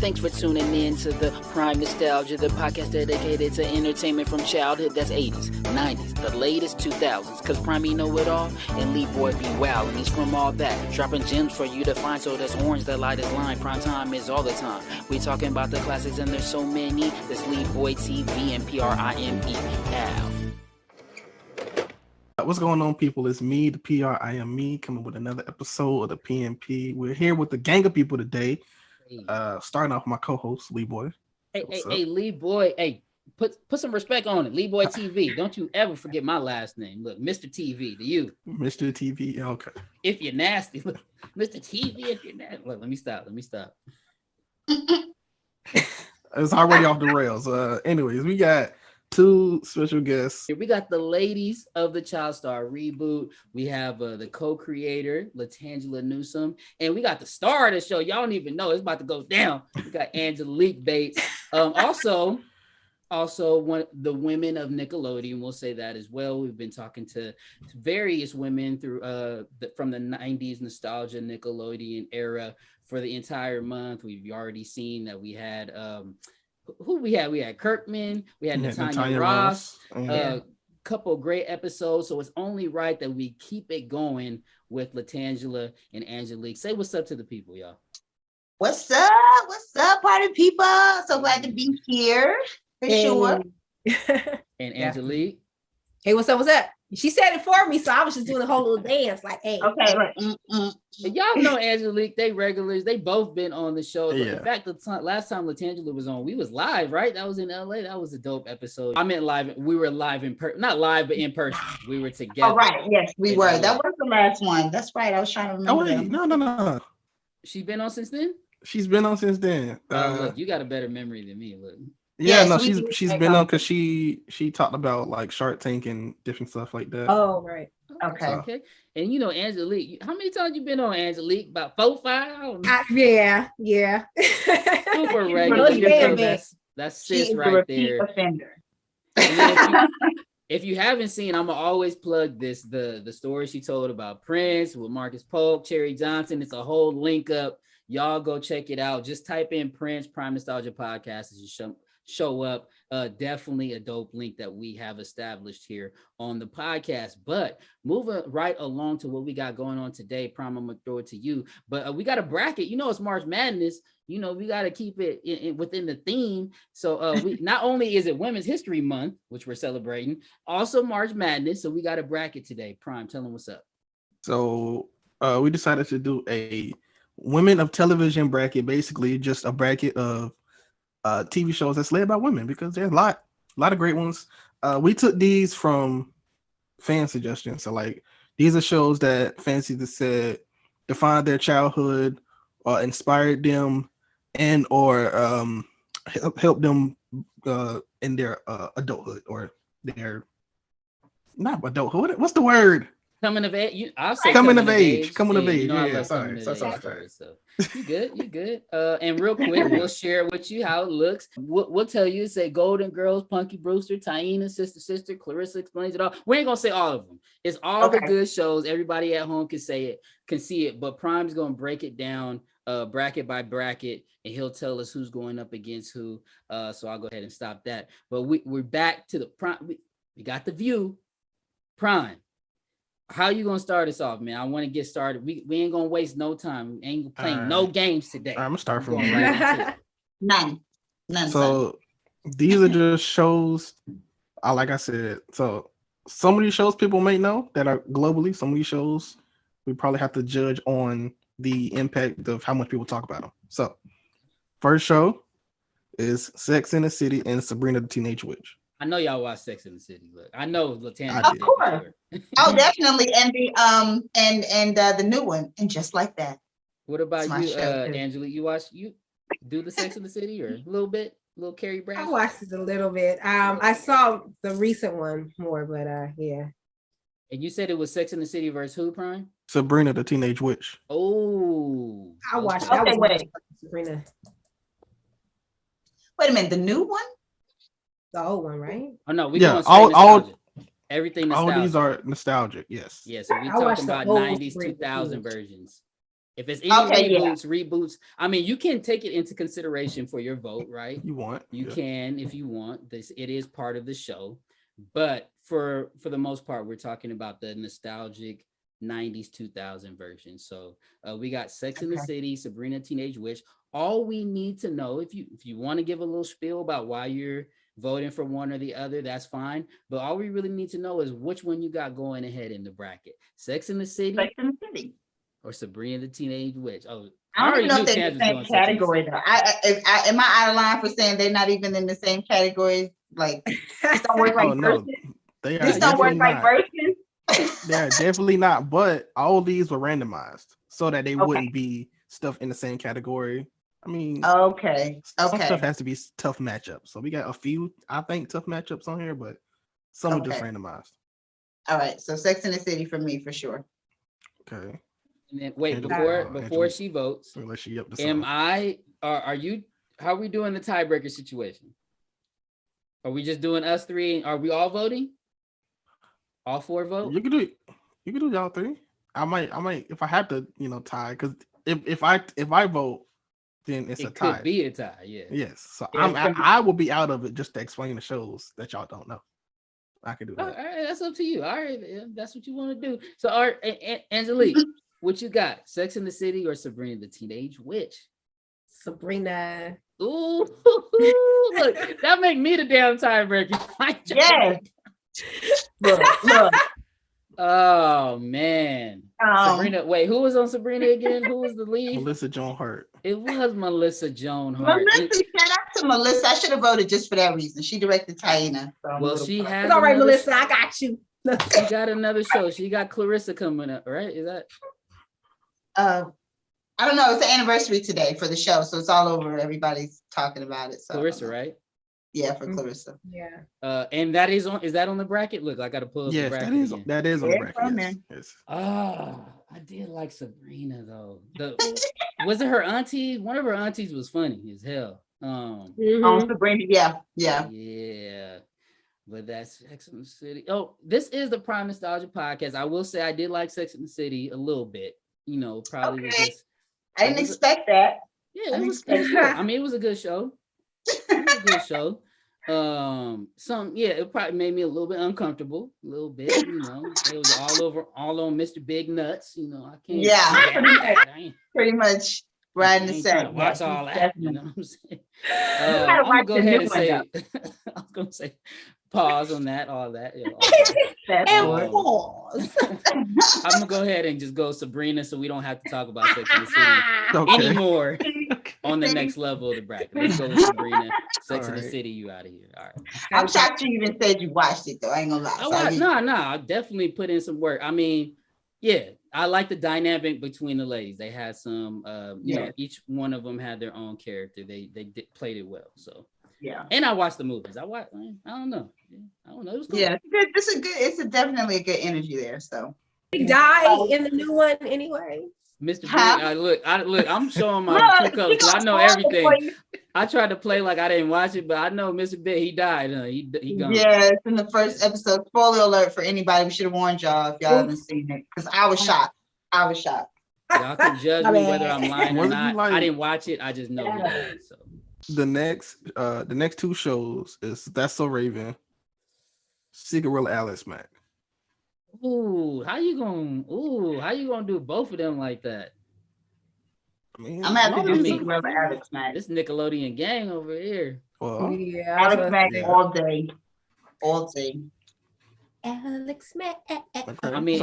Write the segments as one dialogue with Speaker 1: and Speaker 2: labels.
Speaker 1: Thanks for tuning in to the Prime Nostalgia, the podcast dedicated to entertainment from childhood. That's 80s, 90s, the latest 2000s. Cause Prime know it all, and Leeboy be wild, and he's from all that. Dropping gems for you to find, so that's orange, the lightest line. Prime time is all the time. We talking about the classics, and there's so many. That's Leeboy TV and PRIME. Ow.
Speaker 2: What's going on, people? It's me, the PRIME, coming with another episode of the PNP. We're here with the gang of people today. Starting off with my co-host, Leeboy.
Speaker 1: Hey, Leeboy. Hey, put some respect on it. Leeboy TV. Don't you ever forget my last name. Look, Mr. TV to you.
Speaker 2: Mr. TV, okay.
Speaker 1: If you're nasty. Look, Mr. TV, if you're nasty. Look, let me stop.
Speaker 2: It's already off the rails. Anyways, we got two special guests.
Speaker 1: Here we got the ladies of the Child Star Reboot. We have the co-creator, LaTangela Newsome, and we got the star of the show. Y'all don't even know it's about to go down. We got Angelique Bates. Also one the women of Nickelodeon. We'll say that as well. We've been talking to various women through from the 90s nostalgia Nickelodeon era for the entire month. We've already seen that we had who we had? We had Kirkman, we had Natanya Ross, couple great episodes. So it's only right that we keep it going with LaTangela and Angelique. Say what's up to the people, y'all.
Speaker 3: What's up? What's up, party people? So glad to be here for sure.
Speaker 1: And Angelique.
Speaker 4: Hey, what's up? What's up? She said it for me, so I was just doing a whole little dance, like, hey.
Speaker 3: Okay, right.
Speaker 1: Y'all know Angelique, they regulars. They both been on the show.
Speaker 2: Yeah.
Speaker 1: In fact, last time LaTangela was on, we was live, right? That was in LA. That was a dope episode. I meant live. We were live in person, not live, but in person. We were together.
Speaker 3: Oh, right. Yes, we were. That was the last one. That's right. I was trying to remember.
Speaker 2: No.
Speaker 1: She been on since then?
Speaker 2: She's been on since then.
Speaker 1: Look, you got a better memory than me. Look.
Speaker 2: Yeah, no, she's been on because she talked about like Shark Tank and different stuff like that.
Speaker 4: Oh, right.
Speaker 1: Okay. And you know, Angelique, how many times you been on, Angelique? About 4, 5?
Speaker 4: Yeah.
Speaker 1: Super regular. That's sis right there.
Speaker 3: Offender.
Speaker 1: If you haven't seen, I'm gonna always plug this, the story she told about Prince with Marcus Polk, Cherry Johnson. It's a whole link up. Y'all go check it out. Just type in Prince Prime Nostalgia Podcast as you show up. Definitely a dope link that we have established here on the podcast. But moving right along to what we got going on today, Prime, I'm gonna throw it to you. But we got a bracket. You know, it's March Madness. You know, we got to keep it within the theme. So we not only is it Women's History Month, which we're celebrating, also March Madness. So we got a bracket today. Prime, tell them what's up.
Speaker 2: So we decided to do a Women of Television bracket, basically just a bracket of TV shows that's led by women, because there's a lot of great ones. We took these from fan suggestions. So like these are shows that fans either said defined their childhood or inspired them and or helped them in their adulthood or their not adulthood. What's the word?
Speaker 1: Coming of age. I'll say
Speaker 2: coming of age.
Speaker 1: You know, yeah, sorry. So you good. And real quick, we'll share with you how it looks. We'll tell you. Say Golden Girls, Punky Brewster, Taina, Sister, Clarissa Explains It All. We ain't gonna say all of them. It's all the good shows. Everybody at home can see it. But Prime's gonna break it down, bracket by bracket, and he'll tell us who's going up against who. So I'll go ahead and stop that. But we're back to the Prime. We got the view. Prime. How you gonna start us off, man? I want to get started. We ain't gonna waste no time. We ain't playing no games today.
Speaker 2: I'm gonna start from
Speaker 3: None.
Speaker 2: So these are just shows. Like I said, so some of these shows people may know that are globally. Some of these shows we probably have to judge on the impact of how much people talk about them. So first show is Sex in the City and Sabrina the Teenage Witch.
Speaker 1: I know y'all watch Sex in the City. Look, I know LaTangela.
Speaker 3: Of course. Oh, definitely. And the new one, and Just Like That.
Speaker 1: What about you, Angelique? You do the Sex in the City or a little bit? Little Carrie Bradshaw?
Speaker 4: I watched it a little bit. I saw the recent one more, but yeah.
Speaker 1: And you said it was Sex in the City versus who, Prime?
Speaker 2: Sabrina the Teenage Witch.
Speaker 1: Oh.
Speaker 4: I watched Sabrina.
Speaker 3: Wait a minute, the new one?
Speaker 4: The old one, right?
Speaker 1: Oh no,
Speaker 2: all
Speaker 1: everything nostalgic.
Speaker 2: All these are nostalgic, yes.
Speaker 1: Yeah, so we talking about 90s, 2000 versions. If it's any reboots, I mean, you can take it into consideration for your vote, right? You can if you want. This it is part of the show, but for the most part, we're talking about the nostalgic 90s 2000 version. So we got Sex in the City, Sabrina Teenage Witch. All we need to know, if you want to give a little spiel about why you're voting for one or the other, that's fine. But all we really need to know is which one you got going ahead in the bracket: Sex in the City, or Sabrina the Teenage Witch. Oh,
Speaker 3: I don't even know if they're in the same category though. Am I out of line for saying they're not even in the same category? Like, this don't work like
Speaker 2: no, they are
Speaker 3: this don't work like versions.
Speaker 2: They are definitely not. But all these were randomized so that they wouldn't be stuff in the same category. I mean, some stuff has to be tough matchups. So we got a few, I think, tough matchups on here, but some are just randomized.
Speaker 3: All right, so Sex in the City for me for sure.
Speaker 2: Okay.
Speaker 1: And then, wait, before she votes,
Speaker 2: unless she up to
Speaker 1: are you? How are we doing the tiebreaker situation? Are we just doing us three? Are we all voting? All four vote?
Speaker 2: You can do y'all three. I might if I have to, tie, because if I vote, then it's a tie.
Speaker 1: Could be a tie, yeah.
Speaker 2: Yes. So I will be out of it just to explain the shows that y'all don't know. I can do that.
Speaker 1: All right, that's up to you. All right, that's what you want to do. So, all right, Angelique, what you got? Sex in the City or Sabrina the Teenage Witch?
Speaker 4: Sabrina.
Speaker 1: Ooh, look, that make me the damn tiebreaker.
Speaker 3: Yes. Look.
Speaker 1: Oh man. Sabrina, wait, who was on Sabrina again? Who was the lead?
Speaker 2: Melissa Joan Hart.
Speaker 1: It was Melissa Joan Hart.
Speaker 3: Shout out to Melissa. I should have voted just for that reason. She directed Taina. So
Speaker 1: she has.
Speaker 4: It's all right, Melissa. I got you.
Speaker 1: She got another show. She got Clarissa coming up, right? Is that?
Speaker 3: I don't know. It's the anniversary today for the show, so it's all over. Everybody's talking about it. So
Speaker 1: Clarissa, right?
Speaker 3: Yeah, for Clarissa.
Speaker 4: Yeah.
Speaker 1: And that is on. Is that on the bracket? Look, I got to pull up the bracket.
Speaker 2: That is on the bracket. Yes.
Speaker 1: I did like Sabrina though. Was it her auntie? One of her aunties was funny as hell.
Speaker 3: Sabrina,
Speaker 1: yeah. But that's Sex in the City. Oh, this is the Prime Nostalgia Podcast. I will say I did like Sex in the City a little bit. Probably was just.
Speaker 3: I didn't expect that.
Speaker 1: Yeah, it was good. I mean, it was a good show. It was a good show. It probably made me a little bit uncomfortable, a little bit. It was all on Mr. Big Nuts. I can't.
Speaker 3: Yeah, pretty much riding the set.
Speaker 1: Watch all that. You know what I'm saying? I'm gonna go ahead and say. I was gonna say. Pause on that, all that.
Speaker 3: And pause.
Speaker 1: I'm gonna go ahead and just go Sabrina, so we don't have to talk about Sex in the City anymore on the next level of the bracket. Let's go with Sabrina. Sex in the City, you out of here. All right.
Speaker 3: I'm shocked you even said you watched it though. I ain't gonna lie.
Speaker 1: No, I definitely put in some work. I mean, yeah, I like the dynamic between the ladies. They had some, each one of them had their own character. They played it well. So.
Speaker 3: Yeah,
Speaker 1: and I watched the movies. I don't know. It was cool.
Speaker 3: Yeah, it's definitely a good energy there. So
Speaker 4: he died in the new one anyway.
Speaker 1: Mr. Big, I'm showing my true colors. I know everything. I tried to play like I didn't watch it, but I know Mr. Big, he died. He gone.
Speaker 3: Yeah, it's in the first episode. Spoiler alert for anybody. We should have warned y'all if y'all haven't seen it, because I was shocked.
Speaker 1: Y'all can judge me whether I'm lying or not. I didn't watch it. I just know he died. So.
Speaker 2: The next two shows is That's So Raven, Cigarella Alex Mack.
Speaker 1: How you gonna do both of them like that?
Speaker 2: I mean,
Speaker 3: I'm gonna have to do Cigarella Alex Mack.
Speaker 1: This Nickelodeon gang over here.
Speaker 2: Well,
Speaker 4: yeah,
Speaker 3: Alex Mack all day.
Speaker 4: Alex Mack.
Speaker 2: Okay.
Speaker 1: I mean,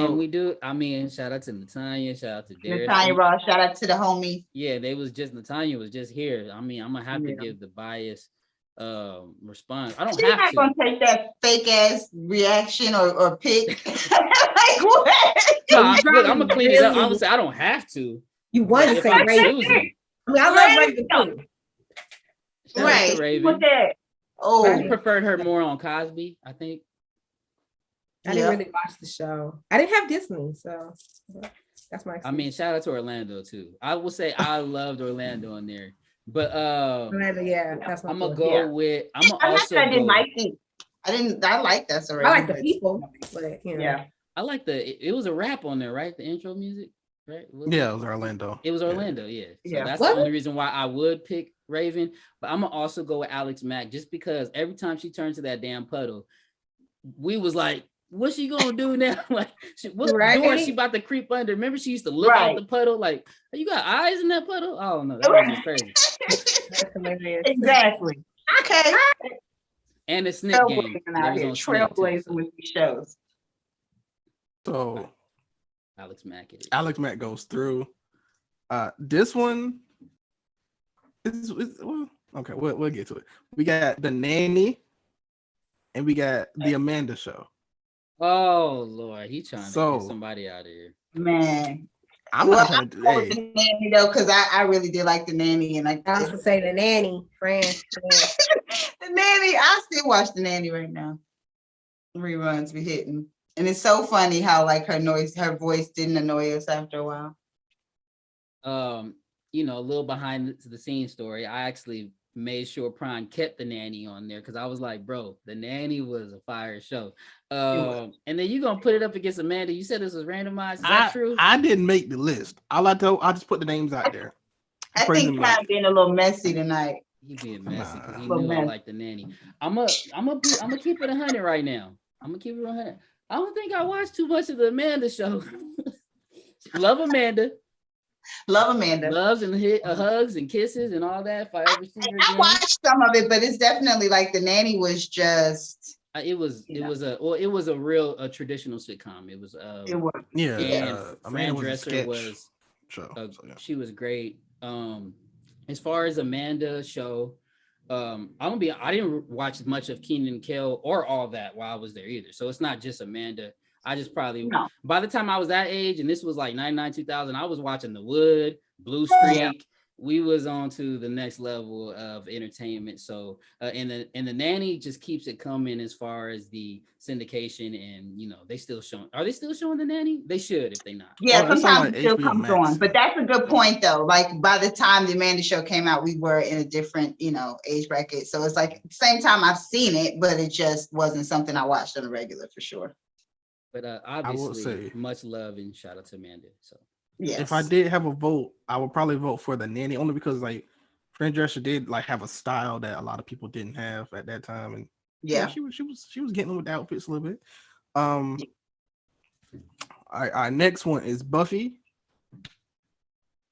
Speaker 1: shout out to Natanya, shout out to Darius.
Speaker 3: Natanya Ross, shout out to the homie.
Speaker 1: Yeah, Natanya was just here. I mean, I'm gonna have to give the biased response. I don't
Speaker 3: She's
Speaker 1: have
Speaker 3: not
Speaker 1: to.
Speaker 3: Gonna take that fake ass reaction or pick. Like what?
Speaker 1: No, I'm gonna clean it up. I'm gonna say I don't have to.
Speaker 4: You want to say Raven? I love Raven too.
Speaker 3: Right.
Speaker 1: Raven. I preferred her more on Cosby, I think.
Speaker 4: I didn't really watch the show. I didn't have Disney, so that's my experience.
Speaker 1: I mean, shout out to Orlando too. I will say I loved Orlando in there. But
Speaker 4: Orlando, that's my
Speaker 1: I'm gonna go with
Speaker 3: I didn't like it. I like that already.
Speaker 4: I like the people, but
Speaker 1: I like it was a rap on there, right? The intro music. right?
Speaker 2: Yeah, it was Orlando.
Speaker 1: It was Orlando, yeah. So
Speaker 3: Yeah.
Speaker 1: that's
Speaker 4: What?
Speaker 1: the only reason why I would pick Raven. But I'm gonna also go with Alex Mack just because every time she turned to that damn puddle, we was like, what's she gonna do now? Like, what door is she about to creep under? Remember, she used to look out the puddle like, you got eyes in that puddle? I don't know. That was just crazy.
Speaker 4: That's hilarious.
Speaker 3: Exactly. Okay.
Speaker 1: And the Snip game.
Speaker 3: Trailblazing with these shows.
Speaker 2: So
Speaker 1: Alex Mack.
Speaker 2: Alex Mack goes through. This one is well, okay. We'll get to it. We got The Nanny, and we got The Amanda Show.
Speaker 1: Oh Lord, he trying to get somebody out of here.
Speaker 3: Man,
Speaker 2: I'm not trying to do
Speaker 3: The Nanny though, because I really did like The Nanny, and I
Speaker 4: was to say The Nanny, friend.
Speaker 3: The Nanny. I still watch The Nanny right now. Reruns be hitting, and it's so funny how like her voice didn't annoy us after a while.
Speaker 1: You know, a little behind the scenes story. I actually made sure Prime kept The Nanny on there because I was like, bro, The Nanny was a fire show. And then you gonna put it up against Amanda. You said this was randomized. Is that true?
Speaker 2: I didn't make the list. I just put the names out there.
Speaker 3: I think Prime being a little messy tonight.
Speaker 1: He being messy because he knew I liked The Nanny. I'm gonna keep it 100 right now. I'm gonna keep it 100. I don't think I watched too much of the Amanda Show. Love Amanda.
Speaker 3: Love Amanda.
Speaker 1: Loves and hugs and kisses and all that.
Speaker 3: I watched some of it, but it's definitely like The Nanny was just.
Speaker 1: It was a real traditional sitcom. It was.
Speaker 2: Yeah.
Speaker 1: And Fran Dresser was.
Speaker 2: Show,
Speaker 1: she was great. As far as Amanda Show, I didn't watch much of Kenan and Kel or all that while I was there either. So it's not just Amanda. I just probably by the time I was that age, and this was like 99, 2000, I was watching The Wood, Blue Streak. Yeah. We was on to the next level of entertainment. So and the Nanny just keeps it coming as far as the syndication, and you know, are they still showing The Nanny? They should if they not.
Speaker 3: Yeah, sometimes it still comes on. But that's a good point though. Like by the time the Amanda Show came out, we were in a different, age bracket. So it's like at the same time I've seen it, but it just wasn't something I watched on a regular for sure.
Speaker 1: But obviously, much love and shout out to Amanda. So
Speaker 3: yes.
Speaker 2: If I did have a vote, I would probably vote for The Nanny only because like Fran Drescher did like have a style that a lot of people didn't have at that time, and she was getting with the outfits a little bit. Our next one is Buffy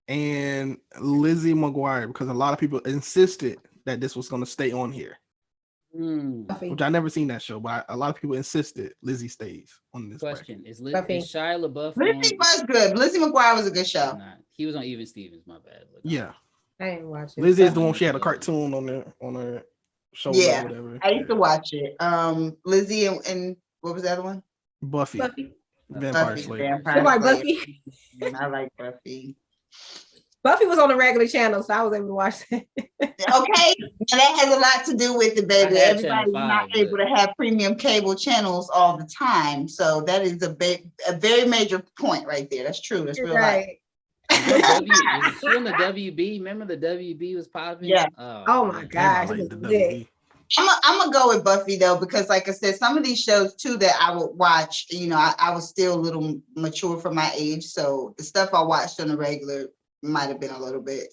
Speaker 2: and Lizzie McGuire because a lot of people insisted that this was going to stay on here. Which I never seen that show, but a lot of people insisted Lizzie stays on this.
Speaker 1: Question is Shia LaBeouf?
Speaker 3: Lizzie was good. Lizzie McGuire was a good show.
Speaker 1: He was on Even Stevens. My bad.
Speaker 2: Yeah,
Speaker 4: I didn't watch it.
Speaker 2: Lizzie is the one she had a cartoon on her show.
Speaker 3: Yeah,
Speaker 2: or whatever.
Speaker 3: I used to watch it. Lizzie and what was the other one?
Speaker 2: Buffy.
Speaker 3: Vampire Slayer.
Speaker 4: Buffy.
Speaker 3: I like Buffy.
Speaker 4: Buffy was on the regular channel, so I was able to watch it.
Speaker 3: Okay, and that has a lot to do with it, baby. Everybody's not able to have premium cable channels all the time, so that is a very major point right there. That's true. That's real life.
Speaker 1: Was she in the WB? Remember the WB was popping?
Speaker 3: Yeah.
Speaker 4: Oh my gosh.
Speaker 3: I'm gonna go with Buffy though, because like I said, some of these shows too that I would watch, I was still a little mature for my age, so the stuff I watched on the regular might have been a little bit,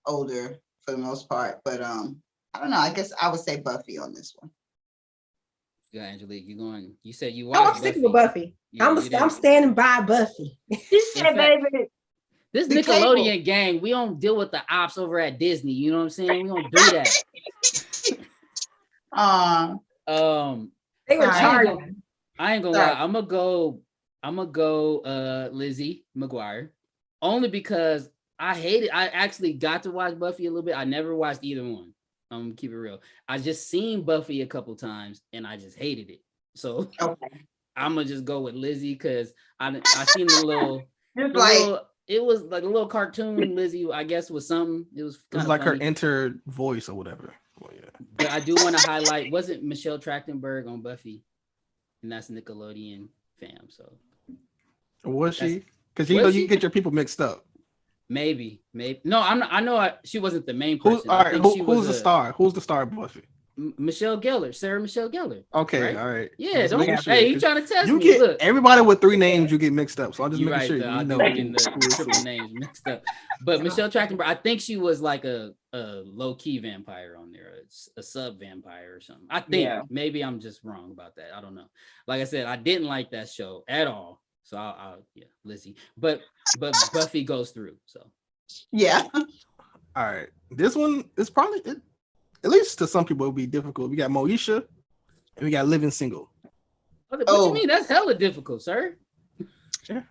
Speaker 3: older for the most part. But I don't know. I guess I would say Buffy on this one.
Speaker 1: Yeah, Angelique, you said you watched.
Speaker 4: I'm sticking with Buffy. I'm standing by Buffy.
Speaker 3: She said, baby.
Speaker 1: This Nickelodeon gang, we don't deal with the ops over at Disney. You know what I'm saying? We don't do that.
Speaker 4: They were charging.
Speaker 1: I ain't gonna lie. I'm gonna go Lizzie McGuire. Only because I actually got to watch Buffy a little bit. I never watched either one. I'm gonna keep it real. I just seen Buffy a couple times and I just hated it. So I'm gonna just go with Lizzie because I seen the little, it was like a little cartoon Lizzie, I guess, was something. It was
Speaker 2: like
Speaker 1: funny.
Speaker 2: Her entered voice or whatever. Well, yeah.
Speaker 1: But I do want to highlight, wasn't Michelle Trachtenberg on Buffy? And that's Nickelodeon fam. So
Speaker 2: was she? Because you get your people mixed up.
Speaker 1: Maybe. No, I'm not. I know she wasn't the main person.
Speaker 2: Who's the star? Who's the star of Buffy?
Speaker 1: Michelle Gellar, Sarah Michelle Gellar.
Speaker 2: Okay,
Speaker 1: right?
Speaker 2: all right.
Speaker 1: Yeah,
Speaker 2: Just
Speaker 1: don't.
Speaker 2: making sure,
Speaker 1: Hey, you
Speaker 2: 'cause
Speaker 1: trying to test
Speaker 2: you
Speaker 1: me?
Speaker 2: get
Speaker 1: Look,
Speaker 2: everybody with 3 names, you get mixed up. So I'm just
Speaker 1: you're
Speaker 2: making
Speaker 1: right.
Speaker 2: sure
Speaker 1: Though.
Speaker 2: you
Speaker 1: I do
Speaker 2: know
Speaker 1: be getting the
Speaker 2: who is
Speaker 1: triple
Speaker 2: who.
Speaker 1: names mixed up. But Michelle Trachtenberg, I think she was like a low key vampire on there, a sub vampire or something. I think maybe I'm just wrong about that. I don't know. Like I said, I didn't like that show at all. So I'll yeah, Lizzie. But Buffy goes through. So
Speaker 3: Yeah.
Speaker 2: All right, this one is probably at least to some people it'll be difficult. We got Moesha and we got Living Single.
Speaker 1: what you mean? That's hella difficult, sir.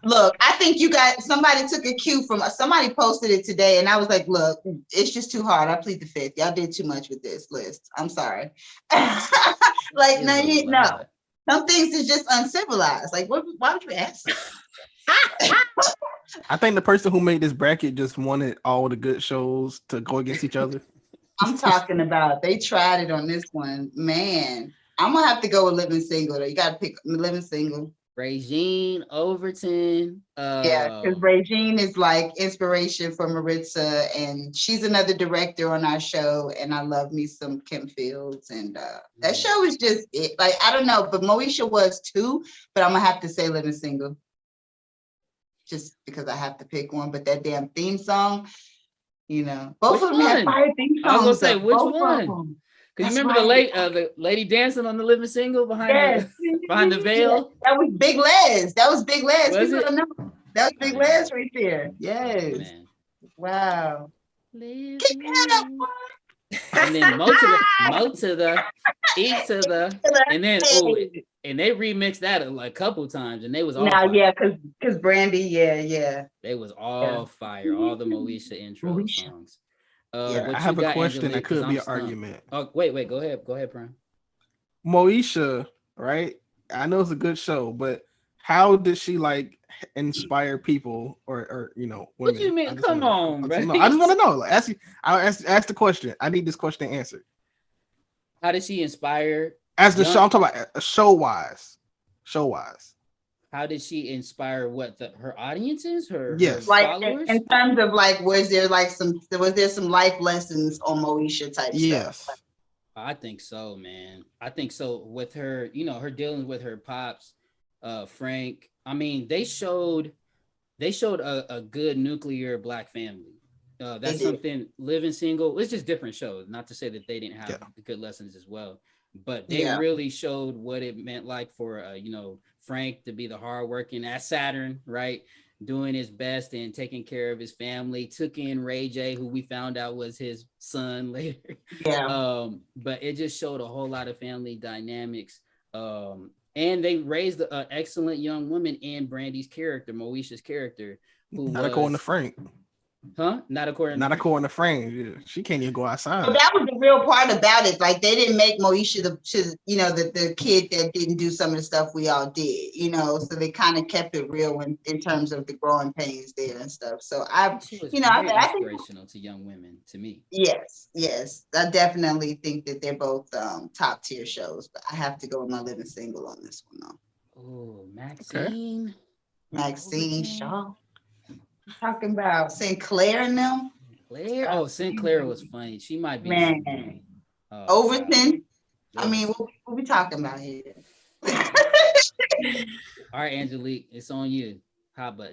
Speaker 3: Look, I think you got somebody took a cue from somebody posted it today, and I was like, look, it's just too hard. I plead the fifth. Y'all did too much with this list. I'm sorry. Like, no, you know, some things is just uncivilized. Like, why would you ask?
Speaker 2: I think the person who made this bracket just wanted all the good shows to go against each other.
Speaker 3: I'm talking about they tried it on this one. Man, I'm gonna have to go with Living Single though. You gotta pick Living Single.
Speaker 1: Regine Overton.
Speaker 3: Yeah, because Regine is like inspiration for Maritza, and she's another director on our show. And I love me some Kim Fields, and that show is just it. Like, I don't know, but Moesha was too. But I'm gonna have to say Living Single, just because I have to pick one. But that damn theme song, you know, both of them have fire theme songs.
Speaker 1: I was gonna say which
Speaker 3: both
Speaker 1: one? Because you remember the lady dancing on the Living Single behind behind the veil?
Speaker 3: That was Big Les. That was Big Les.
Speaker 1: Was it?
Speaker 3: That was Big Les right there. Yes.
Speaker 1: Man.
Speaker 3: Wow.
Speaker 1: Kick that up, and then Mo to the E to the, and then and they remixed that a couple times, and they was all
Speaker 3: because Brandy,
Speaker 1: they was all fire, all the Moesha intro songs.
Speaker 2: I have a question that could be an argument.
Speaker 1: Oh, wait, go ahead, Prime.
Speaker 2: Moesha, right? I know it's a good show, but how did she like inspire people or you know women?
Speaker 1: What you mean? Come on, bro.
Speaker 2: I just want to know. Like, I'll ask the question. I need this question answered.
Speaker 1: How did she inspire?
Speaker 2: As the show, I'm talking about show wise.
Speaker 1: How did she inspire her audiences? Her
Speaker 3: like
Speaker 1: followers?
Speaker 3: in terms of like, was there some life lessons on Moesha type stuff?
Speaker 1: I think so, man. I think so with her, you know, her dealing with her pops, Frank. I mean, they showed a good nuclear Black family. That's something. Living Single. It's just different shows. Not to say that they didn't have the good lessons as well, but they really showed what it meant like for you know, Frank to be the hardworking as Saturn, right? Doing his best and taking care of his family. Took in Ray J, who we found out was his son later. But it just showed a whole lot of family dynamics. And they raised an excellent young woman in Brandy's character, Moesha's character, who
Speaker 2: not according to Frank.
Speaker 1: Huh? Not according
Speaker 2: to Frank. Yeah, she can't even go outside.
Speaker 3: So that was the real part about it. Like, they didn't make Moesha the kid that didn't do some of the stuff we all did, you know. So they kind of kept it real in terms of the growing pains there and stuff. So I think
Speaker 1: inspirational to young women, to me.
Speaker 3: Yes. I definitely think that they're both top tier shows, but I have to go with my Living Single on this one though.
Speaker 1: Oh, Maxine.
Speaker 3: Maxine Shaw. Talking about Sinclair and them.
Speaker 1: Sinclair was funny. She might be
Speaker 3: Overton. I mean, what we talking about here?
Speaker 1: All right, Angelique, it's on you. How about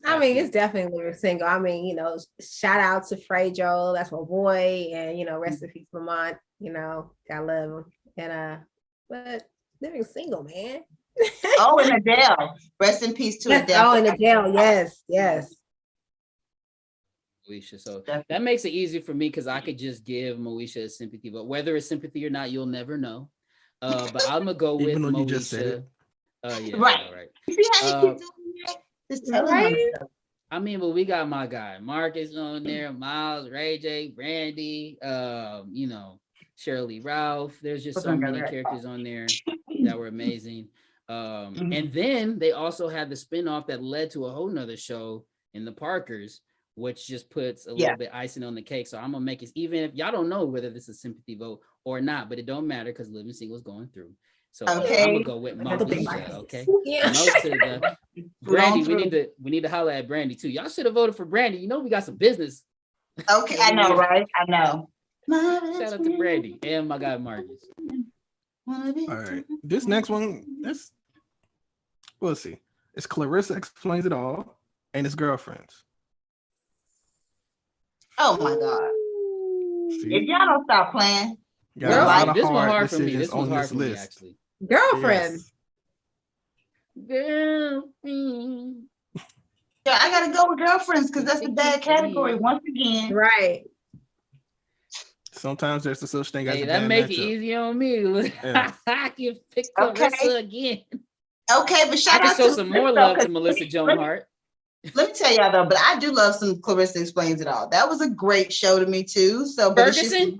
Speaker 4: I mean, it's definitely Living Single. I mean, you know, shout out to Frey Joel, that's my boy, and you know, rest in peace, Lamont. You know, I love him. And but Living Single, man.
Speaker 3: And Adele. Rest in peace to Adele.
Speaker 4: And Adele, yes.
Speaker 1: Moesha. So that makes it easy for me because I could just give Moesha a sympathy, but whether it's sympathy or not, you'll never know. But I'm gonna go with Moesha. You just said it. Right. I mean, but we got my guy Marcus on there, Miles, Ray J, Brandy, you know, Shirley Ralph. There's just so many characters on there that were amazing. And then they also had the spinoff that led to a whole nother show in the Parkers, which just puts a little bit icing on the cake. So I'm gonna make it, even if y'all don't know whether this is a sympathy vote or not, but it don't matter because Living Single is going through. So I'm gonna go with Moesha. Okay. Brandy, we need to holler at Brandy too. Y'all should have voted for Brandy. You know we got some business.
Speaker 3: Okay, I know, right? I know.
Speaker 1: Shout out to Brandy and my guy Marcus.
Speaker 2: All right, this next one, we'll see. It's Clarissa Explains It All and His Girlfriends.
Speaker 3: Oh my God.
Speaker 2: See?
Speaker 3: If y'all don't stop playing.
Speaker 2: Got a lot of
Speaker 1: This one
Speaker 2: hard
Speaker 1: hard for me.
Speaker 2: decisions
Speaker 1: This one's
Speaker 2: on
Speaker 1: hard
Speaker 2: this
Speaker 1: for me,
Speaker 2: list.
Speaker 1: actually.
Speaker 4: Girlfriend.
Speaker 2: Yes.
Speaker 1: Girlfriend.
Speaker 3: Yeah, I gotta go with Girlfriends because that's the bad category once again.
Speaker 4: Right.
Speaker 2: Sometimes there's the such thing as
Speaker 1: Hey,
Speaker 2: a
Speaker 1: that
Speaker 2: bad
Speaker 1: make it
Speaker 2: matchup.
Speaker 1: easy on me.
Speaker 2: Yeah.
Speaker 1: I can pick
Speaker 3: Okay.
Speaker 1: Clarissa again.
Speaker 3: Okay, but
Speaker 1: I
Speaker 3: shout
Speaker 1: can
Speaker 3: out
Speaker 1: show
Speaker 3: to
Speaker 1: some more
Speaker 3: Clarissa,
Speaker 1: love to
Speaker 3: 'cause
Speaker 1: Melissa Joan Hart.
Speaker 3: Let me tell y'all though, but I do love some Clarissa Explains It All. That was a great show to me too. So, but it's just
Speaker 1: Ferguson?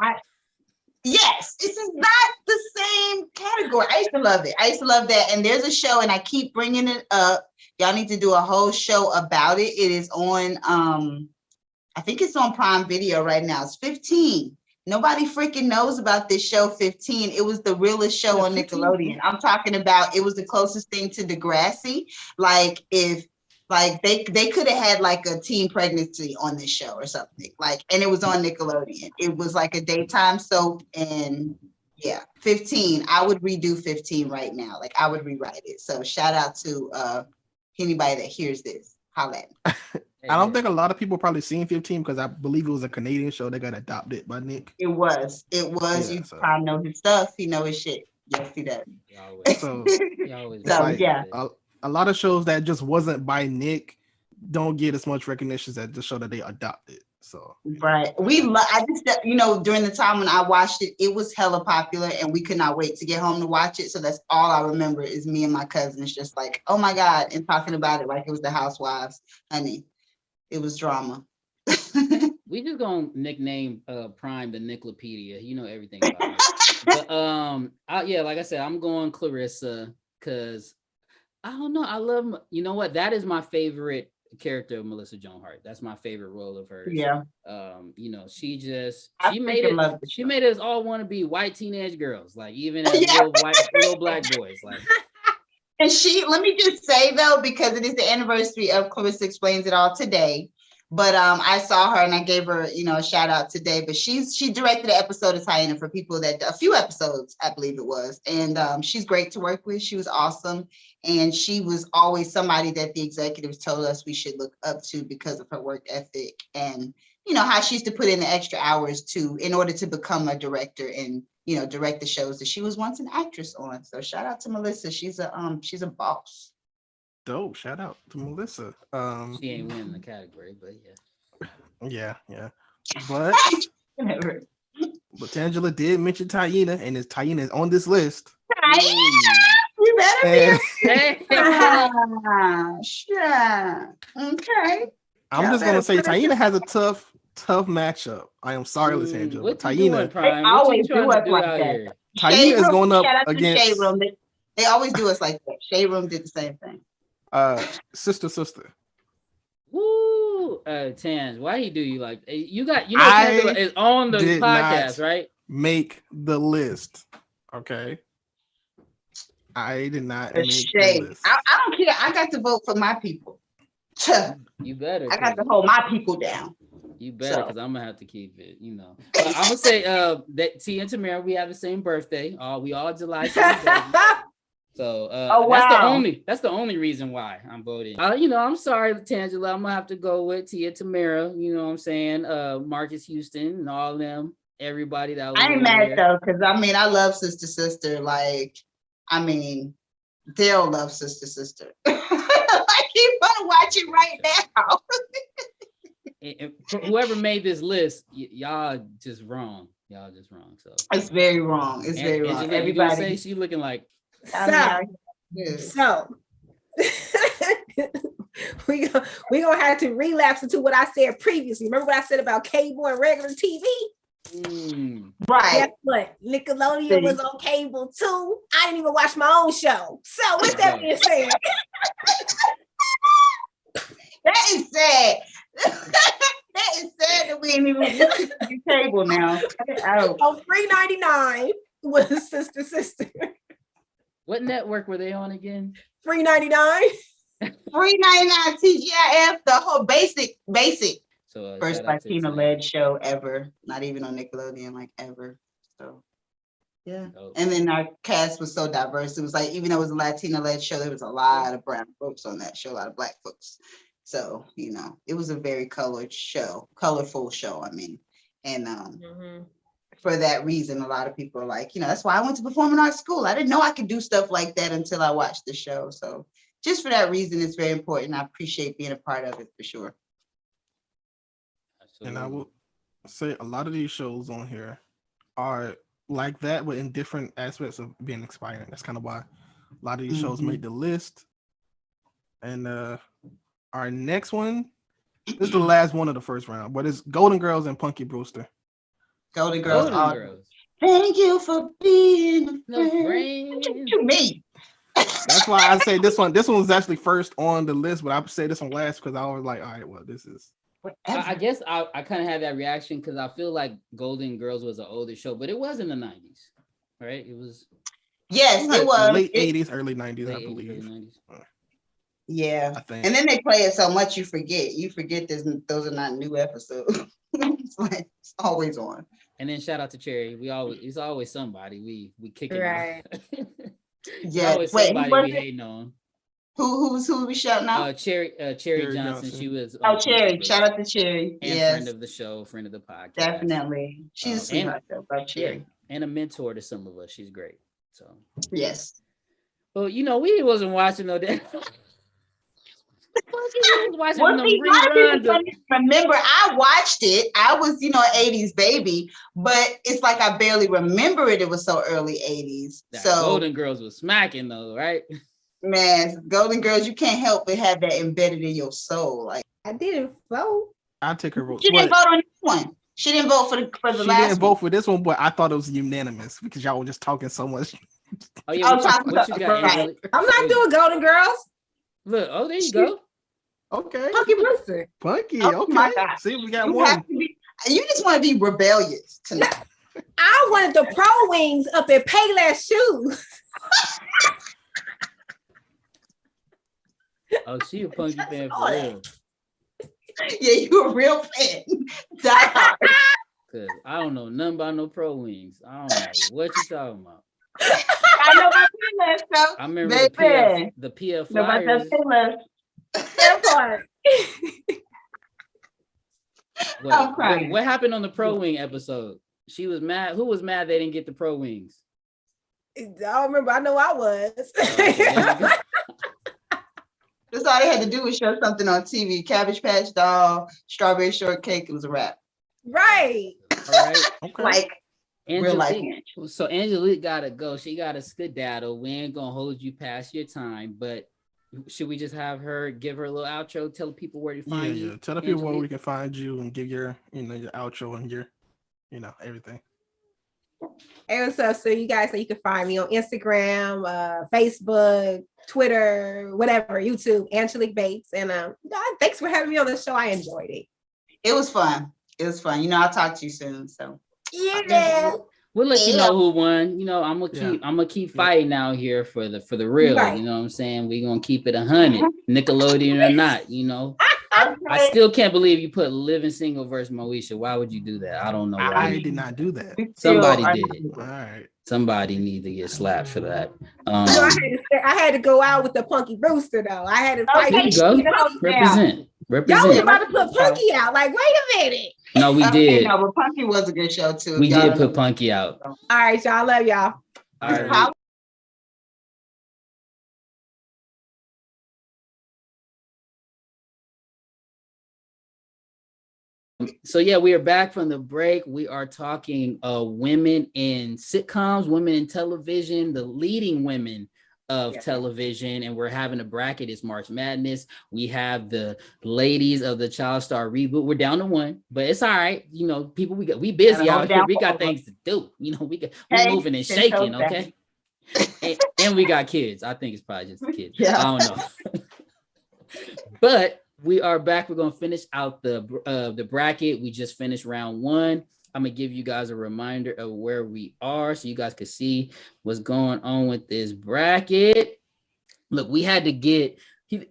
Speaker 3: yes, this is not the same category. I used to love it. I used to love that. And there's a show, and I keep bringing it up. Y'all need to do a whole show about it. It is on, I think it's on Prime Video right now. It's 15. Nobody freaking knows about this show 15. It was the realest show on
Speaker 2: 15.
Speaker 3: Nickelodeon. I'm talking about, it was the closest thing to Degrassi. Like if they could have had like a teen pregnancy on this show or something. Like, and it was on Nickelodeon. It was like a daytime soap, and yeah, 15. I would redo 15 right now. Like I would rewrite it. So shout out to anybody that hears this. Holla at me.
Speaker 2: I don't think a lot of people probably seen 15 because I believe it was a Canadian show that got adopted by Nick.
Speaker 3: It was.
Speaker 2: Yeah,
Speaker 3: You
Speaker 2: so.
Speaker 3: probably know his stuff. He know his shit. Yes, he does.
Speaker 2: So
Speaker 3: So,
Speaker 2: like,
Speaker 3: yeah.
Speaker 2: a lot of shows that just wasn't by Nick don't get as much recognition as the show that they adopted. So
Speaker 3: Right. I just, during the time when I watched it, it was hella popular and we could not wait to get home to watch it. So that's all I remember is me and my cousins just like, oh my God, and talking about it like it was the Housewives. Honey, it was drama.
Speaker 1: We just gonna nickname Prime the Nickelopedia. You know everything about it. But like I said, I'm going Clarissa because I don't know. I love, you know what? That is my favorite character of Melissa Joan Hart. That's my favorite role of hers.
Speaker 3: Yeah.
Speaker 1: She
Speaker 3: I
Speaker 1: made it.
Speaker 3: love the
Speaker 1: She
Speaker 3: show.
Speaker 1: made us all want to be white teenage girls, like even as
Speaker 3: Yeah.
Speaker 1: little black boys. Like,
Speaker 3: And let me just say though, because it is the anniversary of Clarissa Explains It All today. But I saw her and I gave her, a shout out today. But she directed an episode of Hyena for people a few episodes, I believe it was. And she's great to work with. She was awesome. And she was always somebody that the executives told us we should look up to because of her work ethic and, how she used to put in the extra hours in order to become a director and, direct the shows that she was once an actress on. So shout out to Melissa. She's a boss.
Speaker 2: dope. Shout out to Melissa.
Speaker 1: she ain't winning the category, but yeah.
Speaker 2: Yeah. But LaTangela did mention Taina, and Taina is on this list.
Speaker 3: You better be.
Speaker 1: Hey.
Speaker 3: Sure. Okay.
Speaker 2: I'm just gonna say Taina has a tough matchup. I am sorry, LaTangela.
Speaker 1: What
Speaker 2: But
Speaker 1: you doing,
Speaker 2: Taina,
Speaker 1: Prime?
Speaker 3: They
Speaker 1: What
Speaker 3: always
Speaker 1: you trying
Speaker 3: do
Speaker 1: to
Speaker 3: us
Speaker 1: do
Speaker 3: like
Speaker 1: out
Speaker 3: that.
Speaker 1: here?
Speaker 2: Taina
Speaker 3: Shade
Speaker 2: is
Speaker 3: Room,
Speaker 2: going up
Speaker 3: shout out to the
Speaker 2: against
Speaker 3: Shade Room. They always do us like that. Shade Room did the same thing.
Speaker 2: sister.
Speaker 1: Woo, Tans, why he do you like? You
Speaker 2: I
Speaker 1: Tangela is on the
Speaker 2: did
Speaker 1: podcast,
Speaker 2: not
Speaker 1: right?
Speaker 2: Make the list. Okay. I did not
Speaker 3: The
Speaker 2: make
Speaker 3: shade.
Speaker 2: the list.
Speaker 3: I don't care. I got to vote for my people.
Speaker 1: You better.
Speaker 3: I got to hold my people down.
Speaker 1: You better, because I'm gonna have to keep it. But I'm gonna say that T and Tamara, we have the same birthday. We all July 7th. So that's the only reason why I'm voting. I'm sorry, Tangela. I'm gonna have to go with Tia Tamara. You know what I'm saying? Marcus Houston and all of them. Everybody that was
Speaker 3: I ain't mad though, because I love Sister. Like, they'll love Sister. I keep want to watch it right now.
Speaker 1: And whoever made this list, y'all just wrong. So
Speaker 3: It's very wrong. It's very wrong.
Speaker 1: Angelique,
Speaker 3: Everybody
Speaker 1: say she looking like.
Speaker 4: So we gonna have to relapse into what I said previously. Remember what I said about cable and regular TV?
Speaker 3: Right.
Speaker 4: Guess what? Nickelodeon was on cable too. I didn't even watch my own show. So with that being said,
Speaker 3: that is sad. That is sad that we ain't even do cable now.
Speaker 4: on $3.99 was Sister.
Speaker 1: What network were they on again?
Speaker 4: $3.99.
Speaker 3: $3.99 TGIF, the whole basic.
Speaker 1: So
Speaker 3: First
Speaker 1: shout out to
Speaker 3: Latino-led show ever, not even on Nickelodeon, like ever. So yeah.
Speaker 1: Dope.
Speaker 3: And then our cast was so diverse. It was like, even though it was a Latino-led show, there was a lot of brown folks on that show, a lot of Black folks. So, you know, it was a very colorful show, I mean. And for that reason, a lot of people are like, you know, that's why I went to performing arts school. I didn't know I could do stuff like that until I watched the show. So just for that reason, it's very important. I appreciate being a part of it for sure.
Speaker 2: And I will say a lot of these shows on here are like that, but in different aspects of being inspiring. That's kind of why a lot of these shows made the list. And our next one, this is the last one of the first round, but it's Golden Girls and Punky Brewster.
Speaker 3: Golden Girls.
Speaker 1: Girls.
Speaker 3: Thank you for being
Speaker 1: No
Speaker 3: a friend
Speaker 1: friend.
Speaker 3: to me.
Speaker 2: That's why I say this one. This one was actually first on the list, but I say this one last because I was like, all right, well, this is.
Speaker 1: I guess I kind of had that reaction because I feel like Golden Girls was an older show, but it was in the 90s, right? It was.
Speaker 3: Yes, it was
Speaker 2: late 80s, early 90s, I
Speaker 1: 80s,
Speaker 2: believe.
Speaker 1: early 90s.
Speaker 3: Yeah,
Speaker 2: I think.
Speaker 3: and then they play it so much you forget. You forget those are not new episodes. It's like it's always on.
Speaker 1: And then shout out to Cherry. It's always somebody we kick it.
Speaker 4: Right.
Speaker 3: Yeah.
Speaker 1: Always
Speaker 3: Wait,
Speaker 1: somebody we hating on.
Speaker 3: who we shouting out?
Speaker 1: Cherry
Speaker 2: Cherry
Speaker 1: Johnson.
Speaker 2: Johnson.
Speaker 1: She was.
Speaker 3: Cherry. Shout out to Cherry.
Speaker 1: And
Speaker 3: Yes,
Speaker 1: friend of the show, friend of the podcast.
Speaker 3: definitely. She's a sweetheart though. About Cherry.
Speaker 1: And a mentor to some of us. She's great. So.
Speaker 3: Yes.
Speaker 1: Well, you know, we wasn't watching no damn.
Speaker 3: Remember, I watched it. I was, you know, an 80s baby, but it's like I barely remember it. It was so early 80s. So
Speaker 1: Golden Girls was smacking though, right?
Speaker 3: Man, Golden Girls, you can't help but have that embedded in your soul. Like
Speaker 4: I didn't vote.
Speaker 2: I take her vote.
Speaker 3: She didn't vote on this one. She didn't vote for the
Speaker 2: She
Speaker 3: last
Speaker 2: didn't vote for this one, but I thought it was unanimous because y'all were just talking so much.
Speaker 1: Oh yeah, what you got?
Speaker 3: Right.
Speaker 4: I'm not doing Golden Girls.
Speaker 1: Look, oh there you go.
Speaker 2: Okay.
Speaker 4: Punky Brewster.
Speaker 2: Punky,
Speaker 3: Oh,
Speaker 2: okay.
Speaker 3: my God.
Speaker 2: See, we got
Speaker 3: you
Speaker 2: one.
Speaker 3: You just want to be rebellious tonight.
Speaker 4: I wanted the Pro Wings up in Payless shoes.
Speaker 1: Oh, she a Punky fan for real.
Speaker 3: Yeah, you a real fan. Die hard.
Speaker 1: Cause I don't know nothing about no Pro Wings. I don't know what you talking about.
Speaker 3: I know about Payless stuff.
Speaker 1: I remember
Speaker 3: Baby.
Speaker 1: the PF
Speaker 3: Know about
Speaker 1: flyers.
Speaker 3: that Payless.
Speaker 4: That part.
Speaker 3: I'm crying.
Speaker 1: What happened on the Pro Wing episode? She was mad. Who was mad they didn't get the Pro Wings?
Speaker 4: I don't remember. I know I was.
Speaker 3: That's all they had to do was show something on TV. Cabbage Patch Doll, Strawberry Shortcake. It was a wrap.
Speaker 4: Right.
Speaker 1: All right.
Speaker 2: Okay.
Speaker 3: Like real life.
Speaker 1: So Angelique gotta go. She gotta skedaddle. We ain't gonna hold you past your time, but should we just have her give her a little outro, tell people where to find you?
Speaker 2: Yeah. Tell the people where we can find you and give your, your outro and your, everything.
Speaker 4: Hey, what's up? So you guys know you can find me on Instagram, Facebook, Twitter, whatever, YouTube, Angelique Bates. And thanks for having me on the show. I enjoyed it.
Speaker 3: It was fun. I'll talk to you soon. So
Speaker 4: Yeah.
Speaker 1: We'll let you know who won. I'm gonna keep fighting out here for the real.
Speaker 4: Right.
Speaker 1: You know what I'm saying? We're gonna keep it 100, Nickelodeon or not. I still can't believe you put Living Single versus Moesha. Why would you do that? I don't know.
Speaker 2: I did not do that.
Speaker 1: Somebody did it.
Speaker 2: All right.
Speaker 1: Somebody need to get slapped for that.
Speaker 4: I had to go out with the Punky Brewster though. I had to fight.
Speaker 1: There you go. Represent.
Speaker 4: Y'all was about to put Punky out. Like, wait a minute.
Speaker 1: No, we did.
Speaker 3: No, but Punky was a good show too.
Speaker 1: We did put Punky out.
Speaker 4: All right, y'all. Love y'all.
Speaker 1: All right. So yeah, we are back from the break. We are talking women in sitcoms, women in television, the leading women of television, and we're having a bracket. It's March Madness. We have the ladies of the Child Star Reboot. We're down to one, but it's all right. People, we busy out here. We got things to do. We moving and shaking, okay? and we got kids. I think it's probably just the kids. I don't know. But we are back. We're gonna finish out the bracket. We just finished round one. I'm gonna give you guys a reminder of where we are so you guys can see what's going on with this bracket. Look, we had to get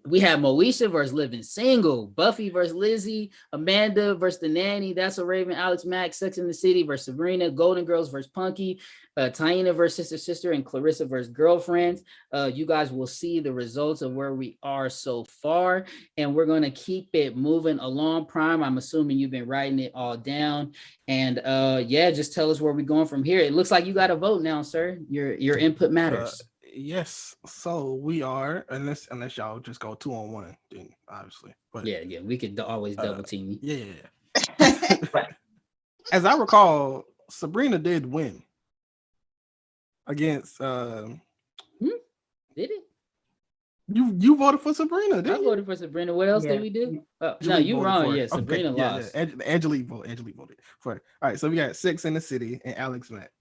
Speaker 1: We have Moesha versus Living Single, Buffy versus Lizzie, Amanda versus The Nanny, That's a Raven, Alex Mack, Sex in the City versus Sabrina, Golden Girls versus Punky, Taina versus Sister, and Clarissa versus Girlfriends. You guys will see the results of where we are so far, and we're going to keep it moving along. Prime, I'm assuming you've been writing it all down, and yeah, just tell us where we're going from here. It looks like you got a vote now, sir. Your input matters.
Speaker 2: Yes, so we are, unless y'all just go 2-on-1, then obviously. But
Speaker 1: yeah, we could always double team you.
Speaker 2: Yeah. As I recall, Sabrina did win against.
Speaker 1: Did it?
Speaker 2: You voted for Sabrina, didn't you?
Speaker 1: I voted for Sabrina. What else did we do? No, you wrong. Yeah, Sabrina lost.
Speaker 2: Yeah. Angelique voted for it. All right, so we got Sex in the City and Alex Mack.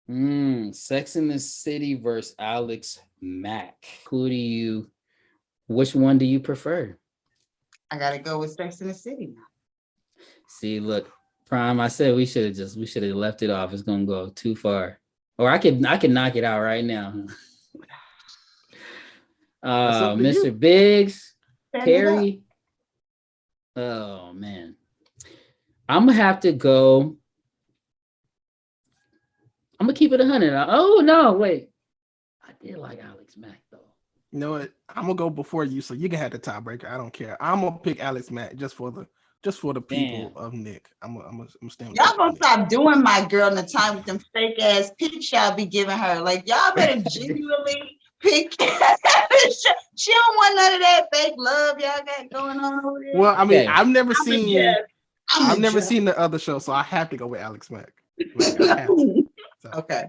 Speaker 1: Sex in the City versus Alex Mack. Which one do you prefer?
Speaker 3: I gotta go with Sex in the City now.
Speaker 1: See, look, Prime, I said we should have left it off. It's gonna go too far. Or I could knock it out right now. Mr. Biggs, Carrie. Oh man. I'm gonna have to go. I'm gonna keep it 100. Oh no, wait. I did like Alex Mack though.
Speaker 2: You know what? I'm gonna go before you, so you can have the tiebreaker. I don't care. I'm gonna pick Alex Mack just for the people of Nick. I'm staying.
Speaker 3: Y'all gonna stop doing my girl in the time with them fake ass picks y'all be giving her. Like y'all better genuinely pick. She don't want none of that fake love y'all got going on over there.
Speaker 2: Well, I mean, I've never seen the other show, so I have to go with Alex Mack. So,
Speaker 3: okay.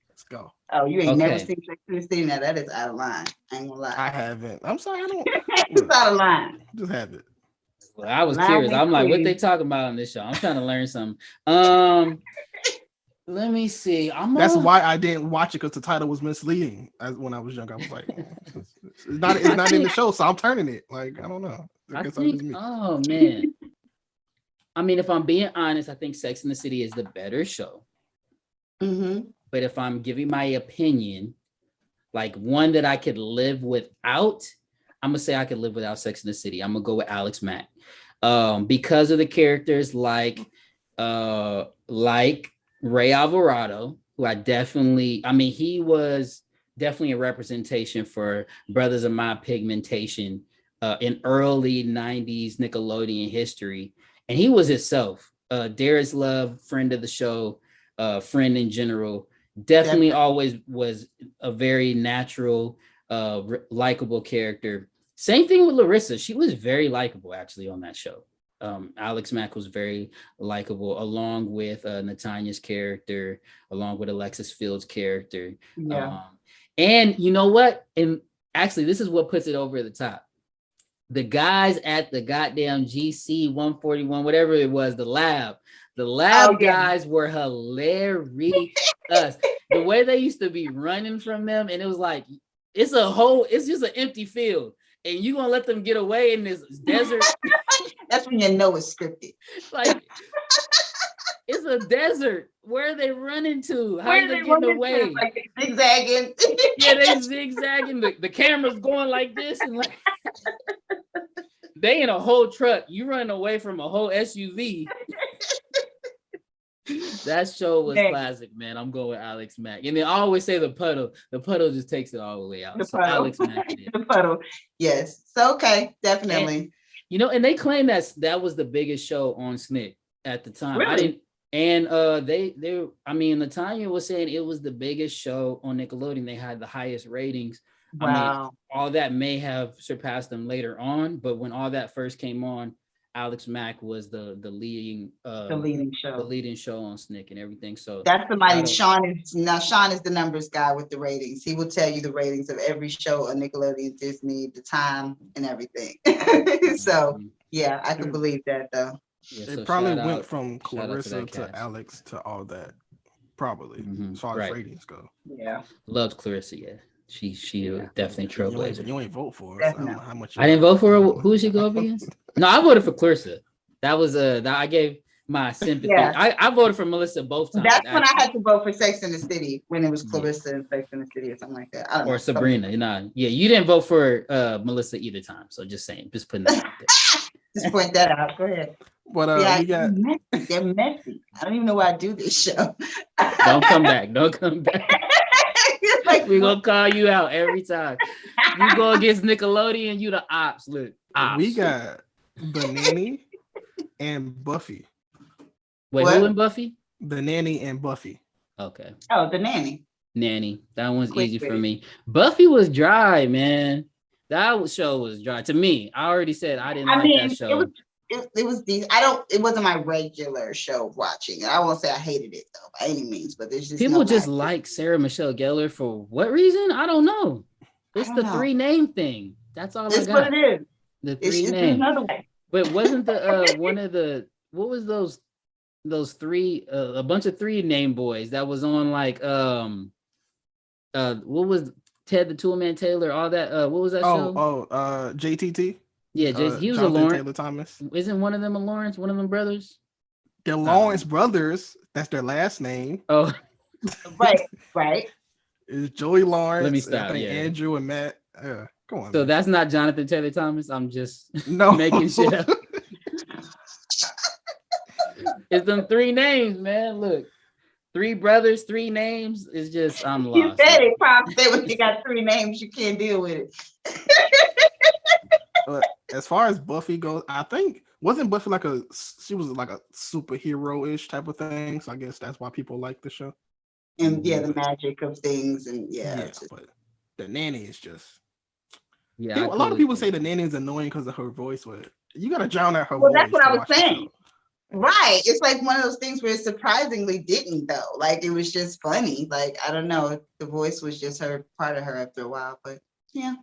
Speaker 2: Let's go.
Speaker 3: Oh, you ain't never seen Sex and the City. Now that is out of line. I ain't gonna lie.
Speaker 2: I haven't. I'm sorry, I don't.
Speaker 3: It's out of line.
Speaker 2: Just have it.
Speaker 1: Well, I was curious. I'm like, what they talking about on this show? I'm trying to learn something. Let me see.
Speaker 2: That's why I didn't watch it, because the title was misleading. When I was young, I was like, it's not in the show, so I'm turning it. Like, I don't know.
Speaker 1: Oh man. I mean, if I'm being honest, I think Sex in the City is the better show.
Speaker 3: Mm-hmm.
Speaker 1: But if I'm giving my opinion, like one that I could live without, I'm gonna say I could live without Sex in the City. I'm gonna go with Alex Mack, because of the characters like Ray Alvarado, who he was definitely a representation for brothers of my pigmentation in early 90s Nickelodeon history. And he was himself. Darius Love, friend of the show, friend in general, definitely always was a very natural, likable character. Same thing with Larissa. She was very likable actually on that show. Alex Mack was very likable, along with Natanya's character, along with Alexis Field's character.
Speaker 3: Yeah.
Speaker 1: And you know what? And actually, this is what puts it over the top. The guys at the goddamn GC 141, whatever it was, the lab guys were hilarious. The way they used to be running from them, and it was like, it's just an empty field, and you gonna let them get away in this desert.
Speaker 3: That's when you know it's scripted.
Speaker 1: Like, it's a desert. Where are they running to? How are they getting away?
Speaker 3: Like zigzagging.
Speaker 1: Yeah, they zigzagging. The camera's going like this, and like they in a whole truck. You running away from a whole SUV. That show was classic, man. I'm going with Alex Mack. And they always say the puddle. The puddle just takes it all the way out. So Alex Mack did.
Speaker 3: The puddle. Yes. So okay, definitely.
Speaker 1: And they claim that was the biggest show on SNCC at the time.
Speaker 3: Really?
Speaker 1: Latanya was saying it was the biggest show on Nickelodeon. They had the highest ratings.
Speaker 3: Wow.
Speaker 1: I mean, all that may have surpassed them later on, but when all that first came on, Alex Mack was the leading show on SNCC and everything. So
Speaker 3: that's somebody. Sean is the numbers guy with the ratings. He will tell you the ratings of every show on Nickelodeon, Disney, the time, and everything. So yeah, I can believe that though.
Speaker 2: Yeah, it probably went from Clarissa to Alex to all that. Probably as far as ratings go.
Speaker 3: Yeah,
Speaker 1: loved Clarissa. Yeah. She definitely trailblazer.
Speaker 2: You ain't vote for her. So I don't know how much.
Speaker 1: I didn't vote for her. Who did she go up against? No, I voted for Clarissa. That was I gave my sympathy.
Speaker 3: Yeah.
Speaker 1: I voted for Melissa both times.
Speaker 3: That's when I
Speaker 1: actually.
Speaker 3: had to vote for Sex in the City when it was
Speaker 1: Yeah.
Speaker 3: Clarissa in Sex in the City or something like that. I don't know.
Speaker 1: Or Sabrina. You know, yeah, you didn't vote for Melissa either time. So just saying, just putting that out there.
Speaker 3: Just point that out. Go ahead.
Speaker 2: But
Speaker 3: Yeah,
Speaker 2: we got
Speaker 3: they're messy. I don't even know why I do this show.
Speaker 1: Don't come back. Don't come back.
Speaker 3: Like,
Speaker 1: We're gonna call you out every time. You go against Nickelodeon, you the ops. Look, ops.
Speaker 2: we got The Nanny and Buffy.
Speaker 1: Wait,
Speaker 3: What?
Speaker 1: who in Buffy?
Speaker 2: The Nanny and Buffy.
Speaker 1: Okay.
Speaker 3: oh, The Nanny.
Speaker 1: Nanny. That one's
Speaker 3: Quick
Speaker 1: easy for
Speaker 3: witty.
Speaker 1: me. Buffy was dry, man. That show was dry. To me, I already said I didn't like that show.
Speaker 3: It was decent. It wasn't my regular show watching. I won't say I hated it though by any means, but there's just
Speaker 1: People
Speaker 3: no
Speaker 1: just
Speaker 3: magic.
Speaker 1: like Sarah Michelle Gellar for what reason? I don't know. It's
Speaker 3: don't
Speaker 1: the
Speaker 3: know.
Speaker 1: 3 name thing. That's all
Speaker 3: It's
Speaker 1: I
Speaker 3: what
Speaker 1: got.
Speaker 3: it is.
Speaker 1: The
Speaker 3: It's
Speaker 1: 3
Speaker 3: just
Speaker 1: names.
Speaker 3: another way.
Speaker 1: But wasn't the one of the what was those 3 a bunch of 3 name boys that was on like what was Ted the Toolman Taylor, all that what was that show?
Speaker 2: JTT.
Speaker 1: Yeah, he was a
Speaker 2: Jonathan
Speaker 1: Lawrence.
Speaker 2: Taylor Thomas.
Speaker 1: Isn't one of them a Lawrence? One of them brothers?
Speaker 2: The Lawrence brothers, that's their last name,
Speaker 1: Oh,
Speaker 3: Right.
Speaker 2: is Joey Lawrence.
Speaker 1: Let me
Speaker 2: and
Speaker 1: stop,
Speaker 2: I think
Speaker 1: yeah.
Speaker 2: Andrew and Matt. Come on.
Speaker 1: so
Speaker 2: man.
Speaker 1: that's not Jonathan Taylor Thomas. I'm just
Speaker 2: no
Speaker 1: making shit up. It's them 3 names, man. Look, 3 brothers, 3 names. It's just I'm
Speaker 3: You
Speaker 1: lost.
Speaker 3: said it, Pop. Say when you got 3 names, you can't deal with it.
Speaker 2: But as far as Buffy goes, I think wasn't Buffy she was like a superhero-ish type of thing. So I guess that's why people like the show.
Speaker 3: And yeah, the magic of things, and it's just-
Speaker 2: but The Nanny is just
Speaker 1: Yeah,
Speaker 2: a lot of people say The Nanny is annoying because of her voice, but you gotta drown out her
Speaker 3: Well,
Speaker 2: voice.
Speaker 3: that's what
Speaker 2: to
Speaker 3: I was
Speaker 2: watch the
Speaker 3: saying.
Speaker 2: show.
Speaker 3: Right. It's like one of those things where it surprisingly didn't though. Like it was just funny. Like I don't know. The voice was just her part of her after a while. But yeah.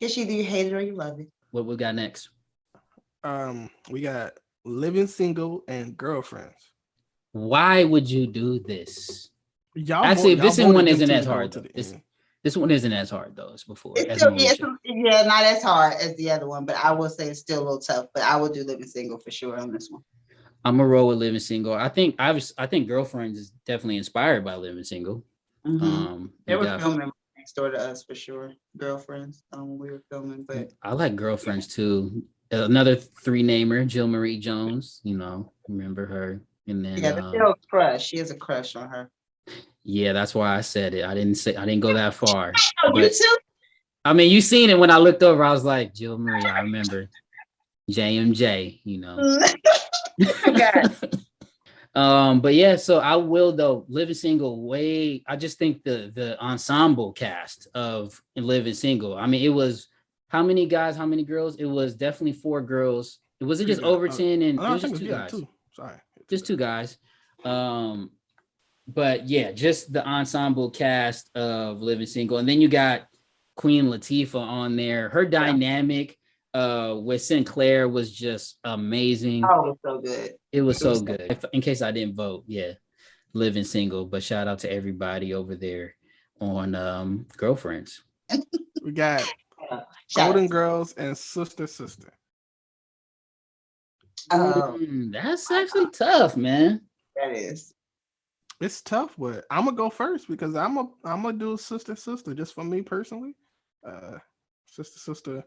Speaker 3: Guess either you hate it or you love it.
Speaker 1: What we got next?
Speaker 2: We got Living Single and Girlfriends.
Speaker 1: Why would you do this?
Speaker 2: Y'all
Speaker 1: Actually,
Speaker 2: y'all
Speaker 1: this
Speaker 2: voted
Speaker 1: one
Speaker 2: them
Speaker 1: isn't
Speaker 2: two
Speaker 1: as
Speaker 2: to go
Speaker 1: hard
Speaker 2: to
Speaker 1: though.
Speaker 2: the end.
Speaker 1: This one isn't as hard though as before.
Speaker 3: It's
Speaker 1: as
Speaker 3: still,
Speaker 1: Mauricio.
Speaker 3: not as hard as the other one, but I will say it's still a little tough. But I will do Living Single for sure on this one.
Speaker 1: I'm a roll with Living Single. I think Girlfriends is definitely inspired by Living Single.
Speaker 3: They
Speaker 1: you
Speaker 3: were
Speaker 1: got-
Speaker 3: filming next door to us for sure. Girlfriends, when we were filming, but
Speaker 1: I like Girlfriends too. Another 3 namer, Jill Marie Jones. You know, remember her. And then
Speaker 3: yeah, the girl's crush. She has a crush on her.
Speaker 1: yeah, that's why I said it. I didn't go that far.
Speaker 3: Oh, you too?
Speaker 1: I mean, you seen it when I looked over. I was like, Jill Marie. I remember JMJ. You know. But yeah, so I will though Living Single I just think the ensemble cast of Living Single. I mean, it was how many guys, how many girls? It was definitely 4 girls. It wasn't just Overton and it was just 2 guys.
Speaker 2: Sorry.
Speaker 1: Just 2 guys. But yeah, just the ensemble cast of Living Single. And then you got Queen Latifah on there. Her dynamic with Sinclair was just amazing.
Speaker 3: Oh, it was so good.
Speaker 1: It was so good. In case I didn't vote, Living Single. But shout out to everybody over there on Girlfriends.
Speaker 2: We got Golden Girls and Sister.
Speaker 1: That's actually tough, man.
Speaker 3: That is.
Speaker 2: It's tough, but I'm gonna go first because I'm gonna do Sister just for me personally. Sister.